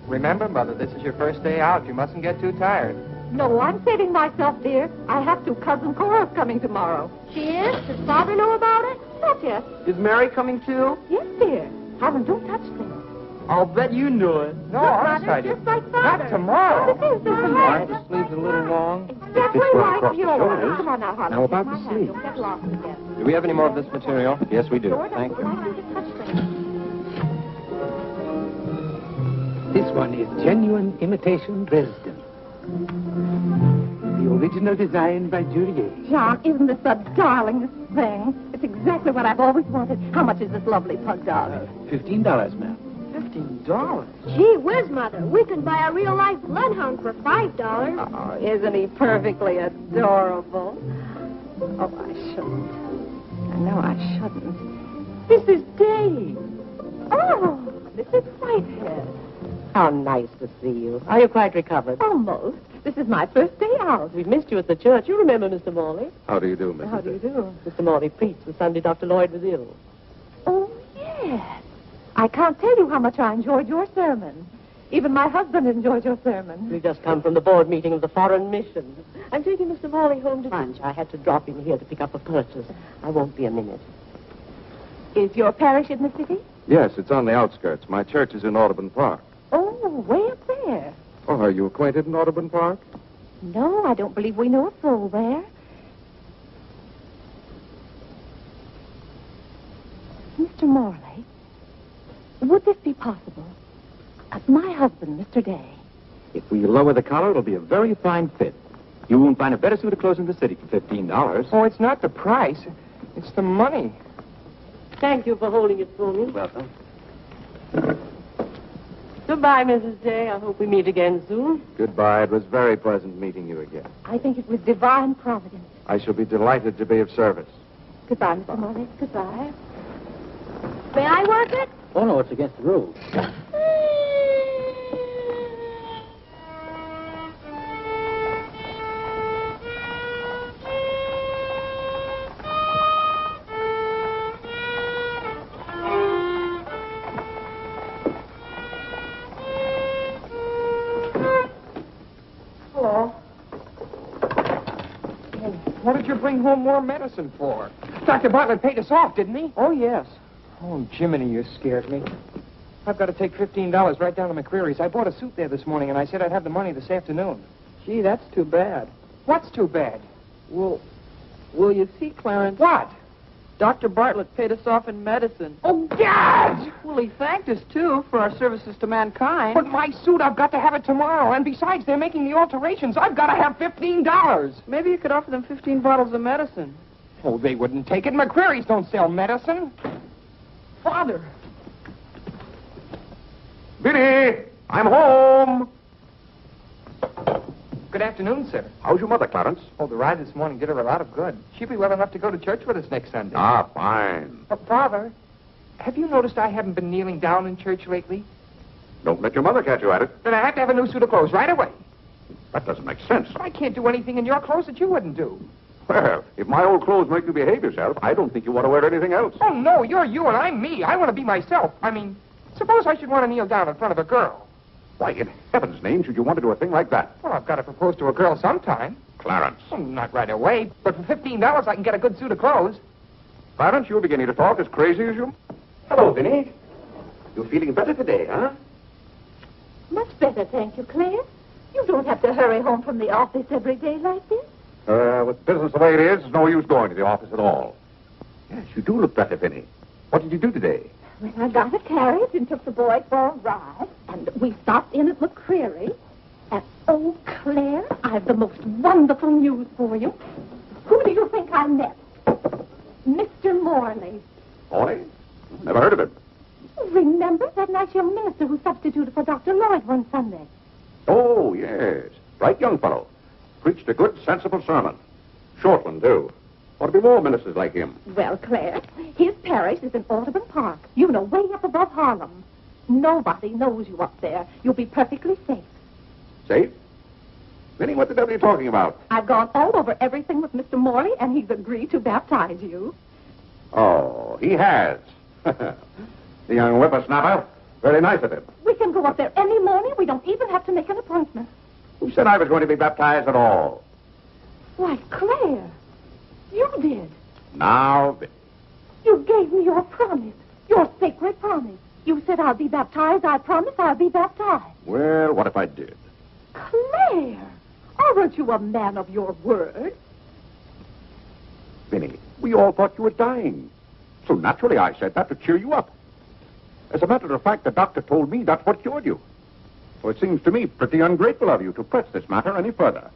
Remember, Mother, this is your first day out. You mustn't get too tired. No, I'm saving myself, dear. I have to. Cousin Cora's coming tomorrow. She is? Does Father know about it? Not yet. Is Mary coming too? Yes, dear. Holland, don't touch things. I'll bet you knew it. No, honest, I Just didn't. like Father. Not tomorrow. This is the Aren't the sleeves a little long? Exactly It's right like across the yours. shoulders. Come on now, Holland. Now about Take my the hand. sleeve. Don't get lost again. Do we have any more of this material? Yes, we do. Sure, Thank that's you. why I need to touch things. This one is genuine imitation Dresden. The original design by Duryea. John, isn't this the darlingest thing? It's exactly what I've always wanted. How much is this lovely pug dog? $15, ma'am. $15? Gee whiz, Mother. We can buy a real-life bloodhound for $5. Oh, isn't he perfectly adorable? Oh, I shouldn't. I know I shouldn't. This is Dave. Oh, this is Whitehead. How nice to see you. Are you quite recovered? Almost. This is my first day out. We've missed you at the church. You remember Mr. Morley? How do you do, Mrs. How do you do? Mr. Morley preached the Sunday Dr. Lloyd was ill. Oh, yes. I can't tell you how much I enjoyed your sermon. Even my husband enjoyed your sermon. We've just come from the board meeting of the Foreign Mission. I'm taking Mr. Morley home to lunch. I had to drop in here to pick up a purchase. I won't be a minute. Is your parish in the city? Yes, it's on the outskirts. My church is in Audubon Park. Oh, way up there. Oh, are you acquainted in Audubon Park? No, I don't believe we know a soul there. Mr. Morley, would this be possible? My husband, Mr. Day. If we lower the collar, it'll be a very fine fit. You won't find a better suit of clothes in the city for $15. Oh, it's not the price. It's the money. Thank you for holding it for me. Welcome. Goodbye, Mrs. Day. I hope we meet again soon. Goodbye. It was very pleasant meeting you again. I think it was divine providence. I shall be delighted to be of service. Goodbye, Mr. Morley. Goodbye. May I work it? Oh, no, it's against the rules. Hello. What did you bring home more medicine for? Dr. Bartlett paid us off, didn't he? Oh, yes. Oh, Jiminy, you scared me. I've got to take $15 right down to McCreary's. I bought a suit there this morning, and I said I'd have the money this afternoon. Gee, that's too bad. What's too bad? Well, you see, Clarence? What? Dr. Bartlett paid us off in medicine. Oh, God! Well, he thanked us, too, for our services to mankind. But my suit, I've got to have it tomorrow. And besides, they're making the alterations. I've got to have $15. Maybe you could offer them 15 bottles of medicine. Oh, they wouldn't take it. McCreary's don't sell medicine. Father. Vinny, I'm home. Good afternoon, sir. How's your mother, Clarence? Oh, the ride this morning did her a lot of good. She'll be well enough to go to church with us next Sunday. Ah, fine. Father, have you noticed I haven't been kneeling down in church lately? Don't let your mother catch you at it. Then I have to have a new suit of clothes right away. That doesn't make sense. But I can't do anything in your clothes that you wouldn't do. Well, if my old clothes make you behave yourself, I don't think you want to wear anything else. Oh, no, you're you and I'm me. I want to be myself. I mean, suppose I should want to kneel down in front of a girl. Why, in heaven's name, should you want to do a thing like that? Well, I've got to propose to a girl sometime. Clarence. Well, not right away, but for $15 I can get a good suit of clothes. Clarence, you're beginning to talk as crazy as you... Hello, Vinny. You're feeling better today, huh? Much better, thank you, Claire. You don't have to hurry home from the office every day like this. With business the way it is, there's no use going to the office at all. Yes, you do look better, Vinny. What did you do today? Well, I got a carriage and took the boys for a ride, and we stopped in at McCreary. And, oh, Claire, I've the most wonderful news for you. Who do you think I met? Mr. Morley. Morley? Never heard of him. Remember that nice young minister who substituted for Dr. Lloyd one Sunday? Oh, yes. Bright young fellow. Preached a good, sensible sermon. Short one, too. Ought to be more ministers like him. Well, Claire, his parish is in Audubon Park. You know, way up above Harlem. Nobody knows you up there. You'll be perfectly safe. Safe? Vinny, what the devil are you talking about? I've gone all over everything with Mr. Morley, and he's agreed to baptize you. Oh, he has. The young whippersnapper. Very nice of him. We can go up there any morning. We don't even have to make an appointment. Who said I was going to be baptized at all? Why, Claire, you did. Now, Vinny. You gave me your promise, your sacred promise. You said I'll be baptized. I promise I'll be baptized. Well, what if I did? Claire, aren't you a man of your word? Vinny, we all thought you were dying. So naturally I said that to cheer you up. As a matter of fact, the doctor told me that's what cured you. Well, it seems to me pretty ungrateful of you to press this matter any further.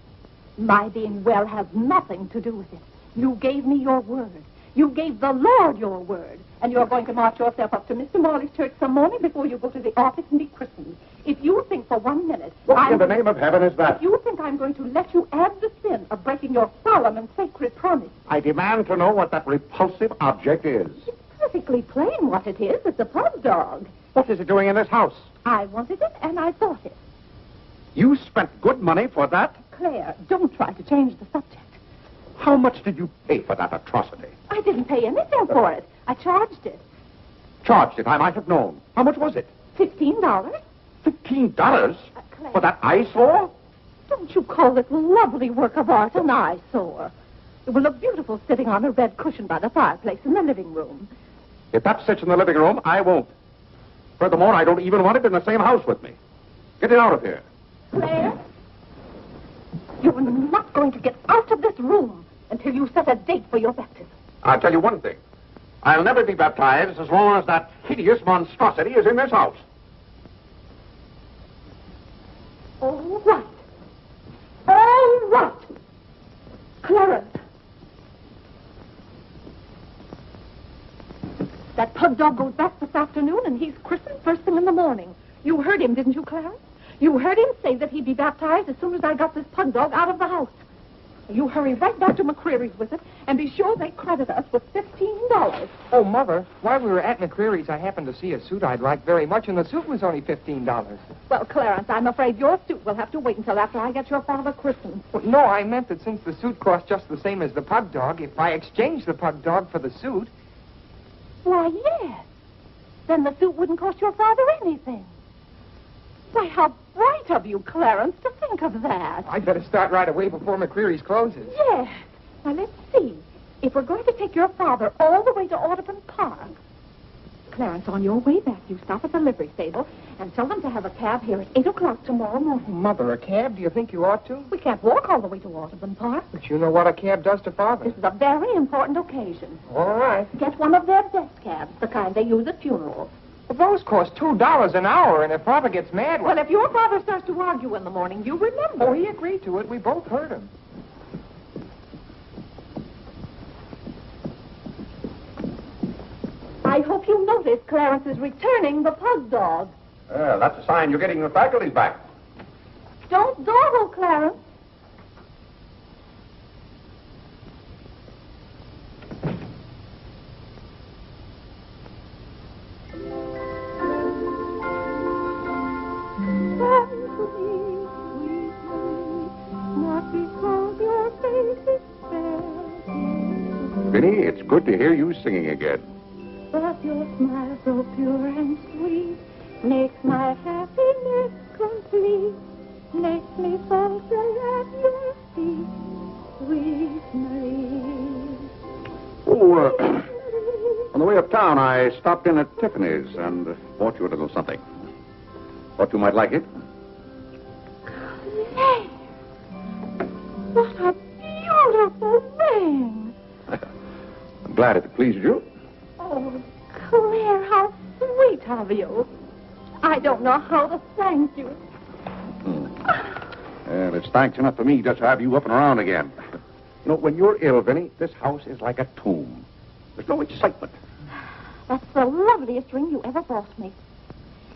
My being well has nothing to do with it. You gave me your word. You gave the Lord your word. And you're going to march yourself up to Mr. Morley's church some morning before you go to the office and be christened. If you think for 1 minute... What in the name of heaven is that? If you think I'm going to let you add the sin of breaking your solemn and sacred promise... I demand to know what that repulsive object is. It's perfectly plain what it is. It's a pug dog. What is it doing in this house? I wanted it, and I bought it. You spent good money for that? Claire, don't try to change the subject. How much did you pay for that atrocity? I didn't pay anything for it. I charged it. Charged it, I might have known. How much was it? $15. $15? Claire. For that eyesore? Don't you call it lovely work of art an eyesore? It will look beautiful sitting on a red cushion by the fireplace in the living room. If that sits in the living room, I won't. Furthermore, I don't even want it in the same house with me. Get it out of here. Claire, you're not going to get out of this room until you set a date for your baptism. I'll tell you one thing. I'll never be baptized as long as that hideous monstrosity is in this house. All right. All right. Clarence. That pug dog goes back this afternoon, and he's christened first thing in the morning. You heard him, didn't you, Clarence? You heard him say that he'd be baptized as soon as I got this pug dog out of the house. You hurry right back to McCreary's with it, and be sure they credit us with $15. Oh, Mother, while we were at McCreary's, I happened to see a suit I'd like very much, and the suit was only $15. Well, Clarence, I'm afraid your suit will have to wait until after I get your father christened. Well, no, I meant that since the suit cost just the same as the pug dog, if I exchange the pug dog for the suit... Why, yes. Then the suit wouldn't cost your father anything. Why, how bright of you, Clarence, to think of that. I'd better start right away before McCreary's closes. Yes. Now, let's see. If we're going to take your father all the way to Audubon Park... Clarence, on your way back, you stop at the livery stable and tell them to have a cab here at 8 o'clock tomorrow morning. Mother, a cab? Do you think you ought to? We can't walk all the way to Audubon Park. But you know what a cab does to Father. This is a very important occasion. All right. Get one of their desk cabs, the kind they use at funerals. Well, those cost $2 an hour, and if Father gets mad... Well, if your father starts to argue in the morning, you remember. Oh, he agreed to it. We both heard him. I hope you notice Clarence is returning the pug dog. Well, that's a sign you're getting your faculties back. Don't dawdle, Clarence. Vinny, it's good to hear you singing again. But your smile so pure and sweet makes my happiness complete. Makes me falter at your feet, sweet Marie. Oh, on the way uptown, I stopped in at Tiffany's and bought you a little something. Thought you might like it. Claire, what a beautiful ring. I'm glad it pleased you. Oh, Claire, how sweet of you. I don't know how to thank you. Well, it's thanks enough for me just to have you up and around again. You know, when you're ill, Vinny, this house is like a tomb. There's no excitement. That's the loveliest ring you ever bought me.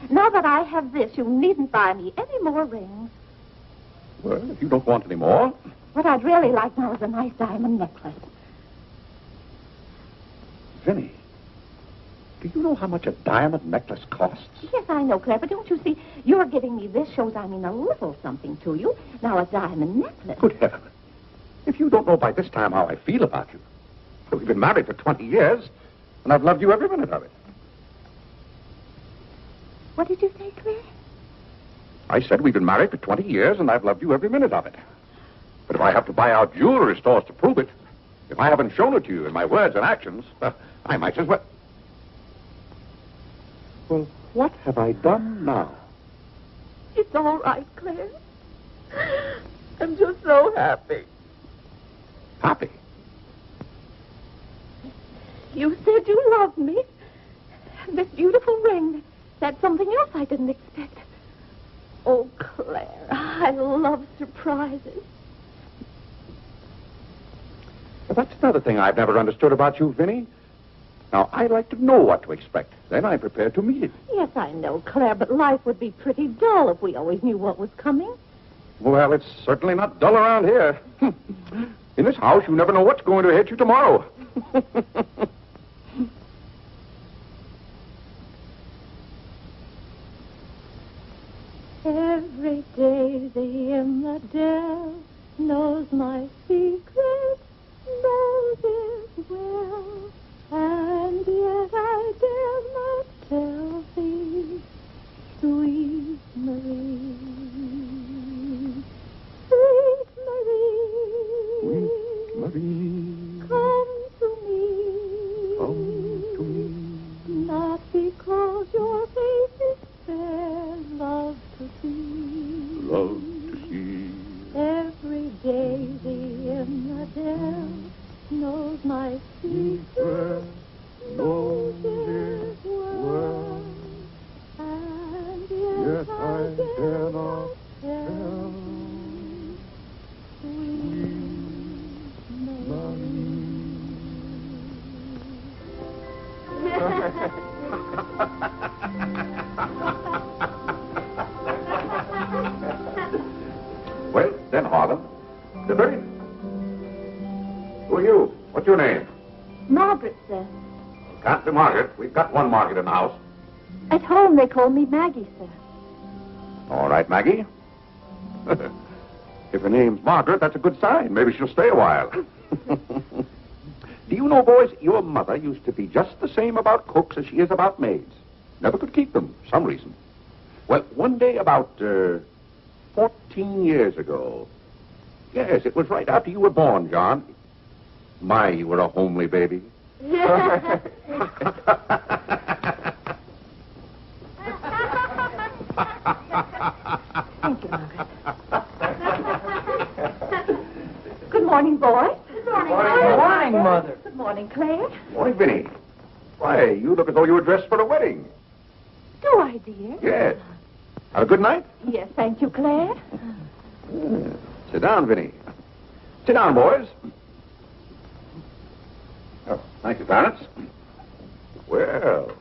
Now that I have this, you needn't buy me any more rings. Well, if you don't want any more... What I'd really like now is a nice diamond necklace. Vinny, do you know how much a diamond necklace costs? Yes, I know, Claire, but don't you see, you're giving me this shows I mean a little something to you. Now, a diamond necklace. Good heaven. If you don't know by this time how I feel about you. We've been married for 20 years, and I've loved you every minute of it. What did you say, Claire? I said we've been married for 20 years, and I've loved you every minute of it. But if I have to buy out jewelry stores to prove it, if I haven't shown it to you in my words and actions, I might as well... Well, what have I done now? It's all right, Claire. I'm just so happy. Happy? You said you loved me. This beautiful ring. That's something else I didn't expect. Oh, Claire, I love surprises. Well, that's another thing I've never understood about you, Vinny. Now, I like to know what to expect. Then I'm prepared to meet it. Yes, I know, Claire, but life would be pretty dull if we always knew what was coming. Well, it's certainly not dull around here. In this house, you never know what's going to hit you tomorrow. Every daisy in the dell knows my secret, knows it well, and yet I dare not tell thee, sweet Marie, sweet Marie, Sweet Marie, come to me, come to me. not because your face is fair, love to see. Love to see. Every daisy in the dell knows my secret, knows it well, and yet I dare not tell. Sweet Well, then, Harlan, the very... Who are you? What's your name? Margaret, sir. Can't be Margaret. We've got one Margaret in the house. At home they call me Maggie, sir. All right, Maggie. If her name's Margaret, that's a good sign. Maybe she'll stay a while. Do you know, boys, your mother used to be just the same about cooks as she is about maids. Never could keep them, for some reason. Well, one day about 14 years ago. Yes, it was right after you were born, John. My, you were a homely baby. Thank you, Margaret. Good morning, boys. Good morning. Good morning, Mother. Good morning, Claire. Morning, Vinny. Why, you look as though you were dressed for a wedding. Do I, dear? Yes. Have a good night? Yes, thank you, Claire. Sit down, Vinny. Sit down, boys. Oh, thank you, Clarence. Well,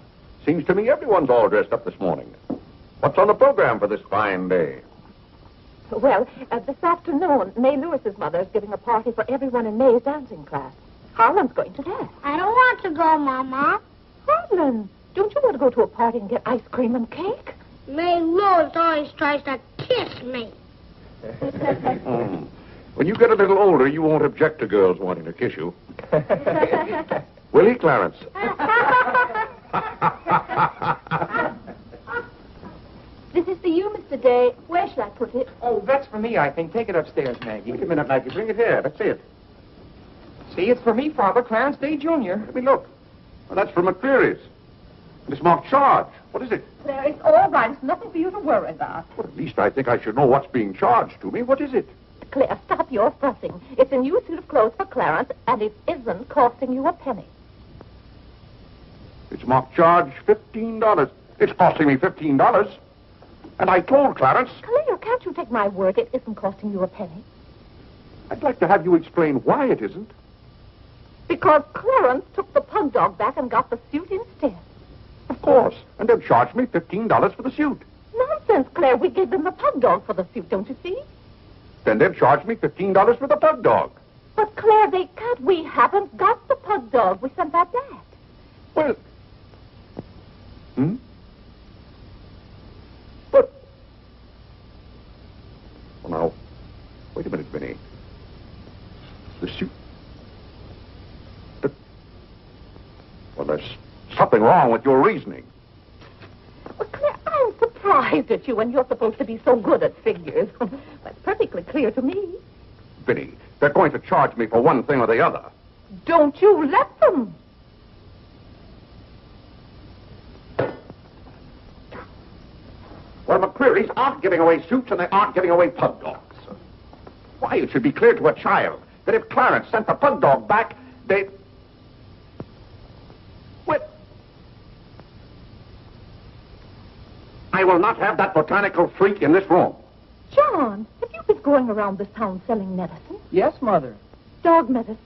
seems to me everyone's all dressed up this morning. What's on the program for this fine day? Well, this afternoon, May Lewis's mother is giving a party for everyone in May's dancing class. Harlan's going to that. I don't want to go, Mama. Harlan, don't you want to go to a party and get ice cream and cake? May Lewis always tries to kiss me. When you get a little older, you won't object to girls wanting to kiss you. Will he, Clarence? This is for you, Mr. Day. Where shall I put it? Oh, that's for me, I think. Take it upstairs, Maggie. Wait a minute, Maggie. Bring it here. Let's see it. See, it's for me, Father, Clarence Day, Jr. Let me look. Well, that's from McCreary's. It's marked charge. What is it? Claire, it's all right. It's nothing for you to worry about. Well, at least I think I should know what's being charged to me. What is it? Claire, stop your fussing. It's a new suit of clothes for Clarence, and it isn't costing you a penny. It's marked charge $15. It's costing me $15. And I told Clarence... Claire, can't you take my word? It isn't costing you a penny. I'd like to have you explain why it isn't. Because Clarence took the pug dog back and got the suit instead. Of course. And they'll charge me $15 for the suit. Nonsense, Claire. We gave them the pug dog for the suit, don't you see? Then they'll charge me $15 for the pug dog. But, Claire, they can't. We haven't got the pug dog. We sent that back. Well... But... Well, now, wait a minute, Vinny. The suit... Well, there's something wrong with your reasoning. Well, Claire, I'm surprised at you, and you're supposed to be so good at figures. That's perfectly clear to me. Vinny, they're going to charge me for one thing or the other. Don't you let them. Well, McCreary's aren't giving away suits and they aren't giving away pug dogs. Why, it should be clear to a child that if Clarence sent the pug dog back, they... Well... I will not have that botanical freak in this room. John, have you been going around this town selling medicine? Yes, Mother. Dog medicine?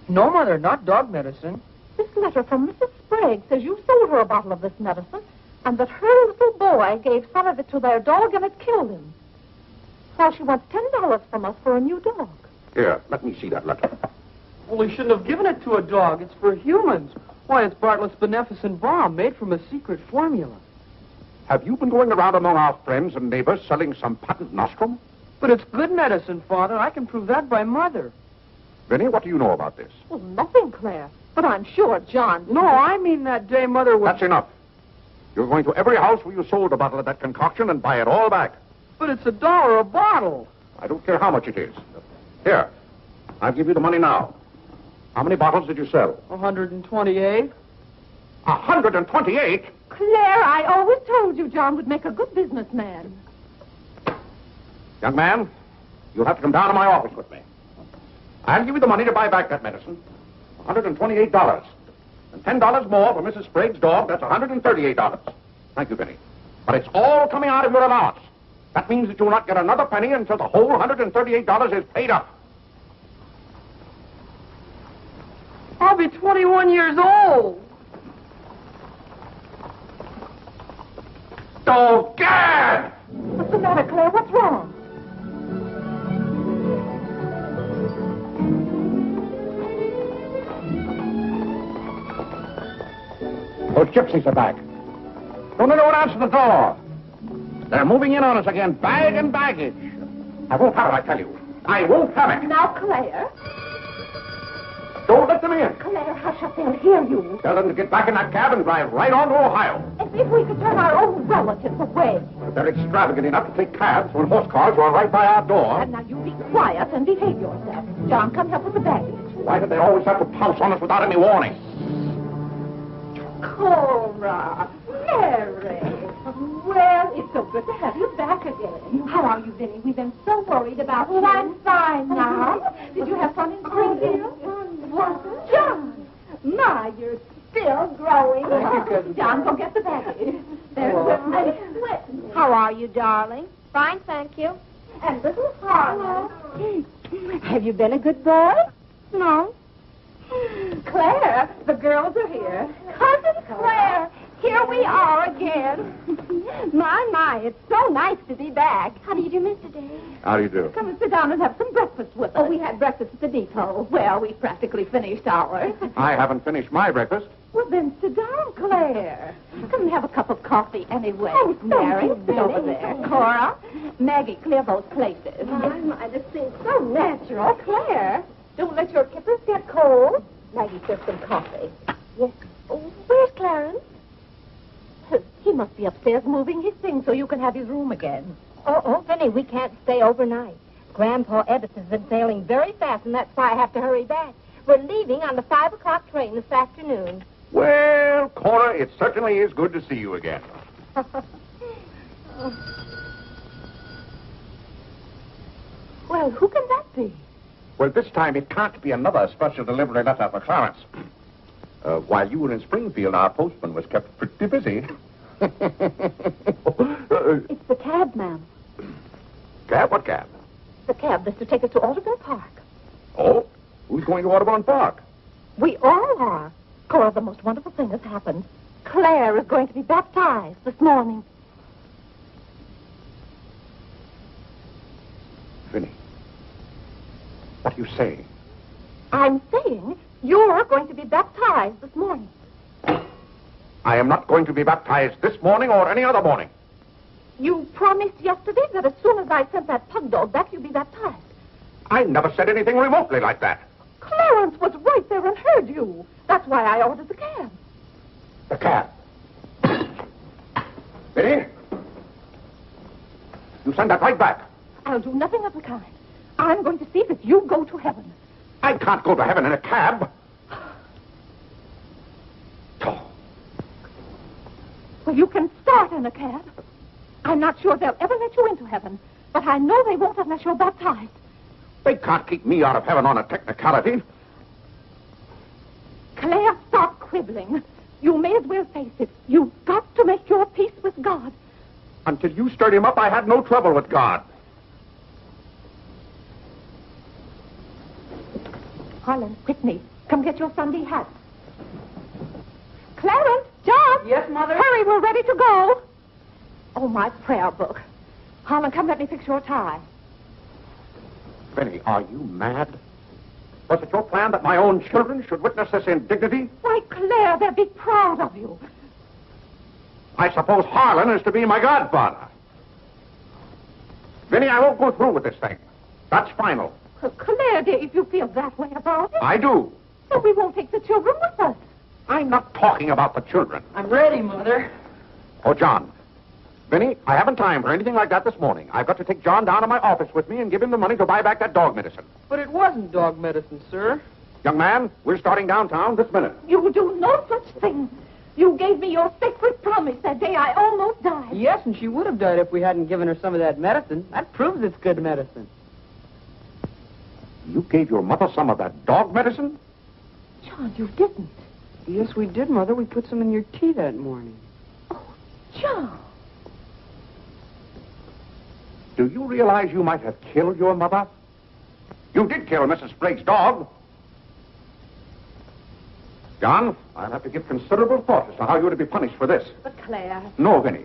No, Mother, not dog medicine. This letter from Mrs. Sprague says you sold her a bottle of this medicine and that her little boy gave some of it to their dog and it killed him. Now she wants $10 from us for a new dog. Here, let me see that letter. Well, he shouldn't have given it to a dog. It's for humans. Why, it's Bartlett's beneficent balm made from a secret formula. Have you been going around among our friends and neighbors selling some patent nostrum? But it's good medicine, Father. I can prove that by Mother. Vinny, what do you know about this? Well, nothing, Claire. But I'm sure John... No, I mean that day Mother was... That's enough. You're going to every house where you sold a bottle of that concoction and buy it all back. But it's $1 a bottle. I don't care how much it is. Here, I'll give you the money now. How many bottles did you sell? 128. 128? Claire, I always told you John would make a good businessman. Young man, you'll have to come down to my office with me. I'll give you the money to buy back that medicine. $128. And $10 more for Mrs. Sprague's dog. That's $138. Thank you, Vinny. But it's all coming out of your allowance. That means that you'll not get another penny until the whole $138 is paid up. I'll be 21 years old. Oh, Gad! What's the matter, Claire? What's wrong? Those gypsies are back. Don't anyone answer the door. They're moving in on us again, bag and baggage. I won't have it, I tell you. I won't have it. Now, Claire. Don't let them in. Claire, hush up. They'll hear you. Tell them to get back in that cab and drive right on to Ohio. As if we could turn our own relatives away. But they're extravagant enough to take cabs when horse cars are right by our door. And now you be quiet and behave yourself. John, come help with the baggage. Why do they always have to pounce on us without any warning? Cora, Mary. Well, it's so good to have you back again. How are you, Vinny? We've been so worried about you. I'm fine now. Did you have fun in Springfield? What? John! My, you're still growing. Thank you, Cousin. John, go get the baggage. There's a sweat. How are you, darling? Fine, thank you. And little Harlow. Have you been a good boy? No. Claire, the girls are here. Cousin Claire, here we are again. My, it's so nice to be back. How do you do, Mr. Day? How do you do? Come and sit down and have some breakfast with us. Oh, we had breakfast at the depot. Well, we practically finished ours. I haven't finished my breakfast. Well, then sit down, Claire. Come and have a cup of coffee anyway. Oh, Mary, thank you, sit over Benny. there. Cora, Maggie, clear those places. My, this seems so natural. Claire, don't let your kippers get cold. Maggie, serve some coffee. Yes. Oh, where's Clarence? He must be upstairs moving his things so you can have his room again. Oh, Vinny, we can't stay overnight. Grandpa Edison's been sailing very fast, and that's why I have to hurry back. We're leaving on the 5 o'clock train this afternoon. Well, Cora, it certainly is good to see you again. Well, who can that be? Well, this time it can't be another special delivery letter for Clarence. While you were in Springfield, our postman was kept pretty busy. It's the cab, ma'am. Cab? What cab? The cab that's to take us to Audubon Park. Oh, who's going to Audubon Park? We all are. Cora, the most wonderful thing has happened. Claire is going to be baptized this morning. Vinny, what are you saying? I'm saying you're going to be baptized this morning. I am not going to be baptized this morning or any other morning. You promised yesterday that as soon as I sent that pug dog back, you'd be baptized. I never said anything remotely like that. Clarence was right there and heard you. That's why I ordered the cab. The cab. Vinny, you send that right back. I'll do nothing of the kind. I'm going to see that you go to heaven. I can't go to heaven in a cab. Oh. Well, you can start in a cab. I'm not sure they'll ever let you into heaven, but I know they won't unless you're baptized. They can't keep me out of heaven on a technicality. Claire, stop quibbling. You may as well face it. You've got to make your peace with God. Until you stirred him up, I had no trouble with God. Harlan, Whitney, come get your Sunday hat. Clarence, John. Yes, Mother? Hurry, we're ready to go. Oh, my prayer book. Harlan, come let me fix your tie. Benny, are you mad? Was it your plan that my own children should witness this indignity? Why, Claire, they'll be proud of you. I suppose Harlan is to be my godfather. Vinny, I won't go through with this thing. That's final. Claire, dear, if you feel that way about it. I do. But we won't take the children with us. I'm not talking about the children. I'm ready, Mother. Oh, John. Vinny, I haven't time for anything like that this morning. I've got to take John down to my office with me and give him the money to buy back that dog medicine. But it wasn't dog medicine, sir. Young man, we're starting downtown this minute. You will do no such thing. You gave me your sacred promise that day I almost died. Yes, and she would have died if we hadn't given her some of that medicine. That proves it's good medicine. You gave your mother some of that dog medicine? John, you didn't. Yes, we did, Mother. We put some in your tea that morning. Oh, John. Do you realize you might have killed your mother? You did kill Mrs. Sprague's dog. John, I'll have to give considerable thought as to how you're to be punished for this. But Claire... No, Vinny.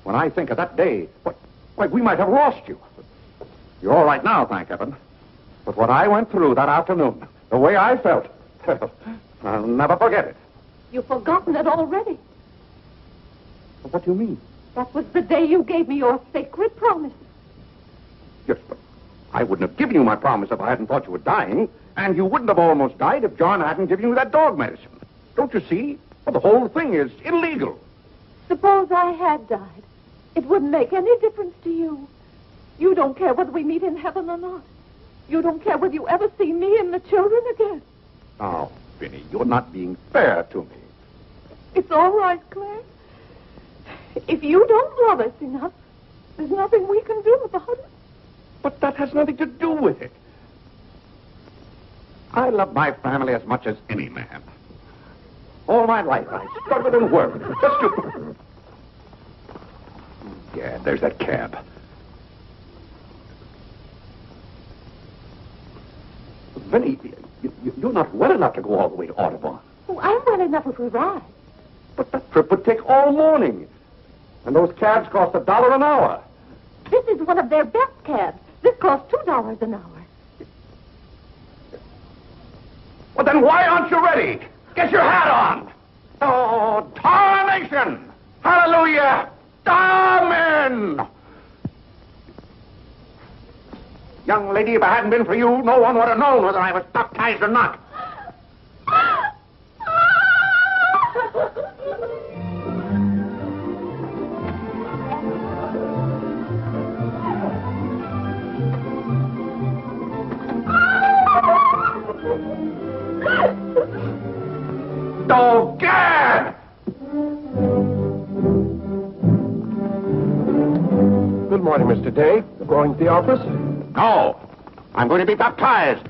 When I think of that day, why, we might have lost you. You're all right now, thank heaven. But what I went through that afternoon, the way I felt, I'll never forget it. You've forgotten it already. What do you mean? That was the day you gave me your sacred promise. Yes, but I wouldn't have given you my promise if I hadn't thought you were dying, and you wouldn't have almost died if John hadn't given you that dog medicine. Don't you see? Well, the whole thing is illegal. Suppose I had died. It wouldn't make any difference to you. You don't care whether we meet in heaven or not. You don't care whether you ever see me and the children again. Now, Vinny, you're not being fair to me. It's all right, Claire. If you don't love us enough, there's nothing we can do about it. But that has nothing to do with it. I love my family as much as any man. All my life I struggled and worked just to... Yeah, there's that cab. Vinny, you're not well enough to go all the way to Audubon. Oh, I'm well enough if we ride. But that trip would take all morning. And those cabs cost $1 an hour. This is one of their best cabs. This costs $2 an hour. Well, then why aren't you ready? Get your hat on. Oh, tarnation! Hallelujah! Amen! Young lady, if it hadn't been for you, no one would have known whether I was baptized or not. Oh, Gad! Good morning, Mr. Day. Going to the office? No. I'm going to be baptized.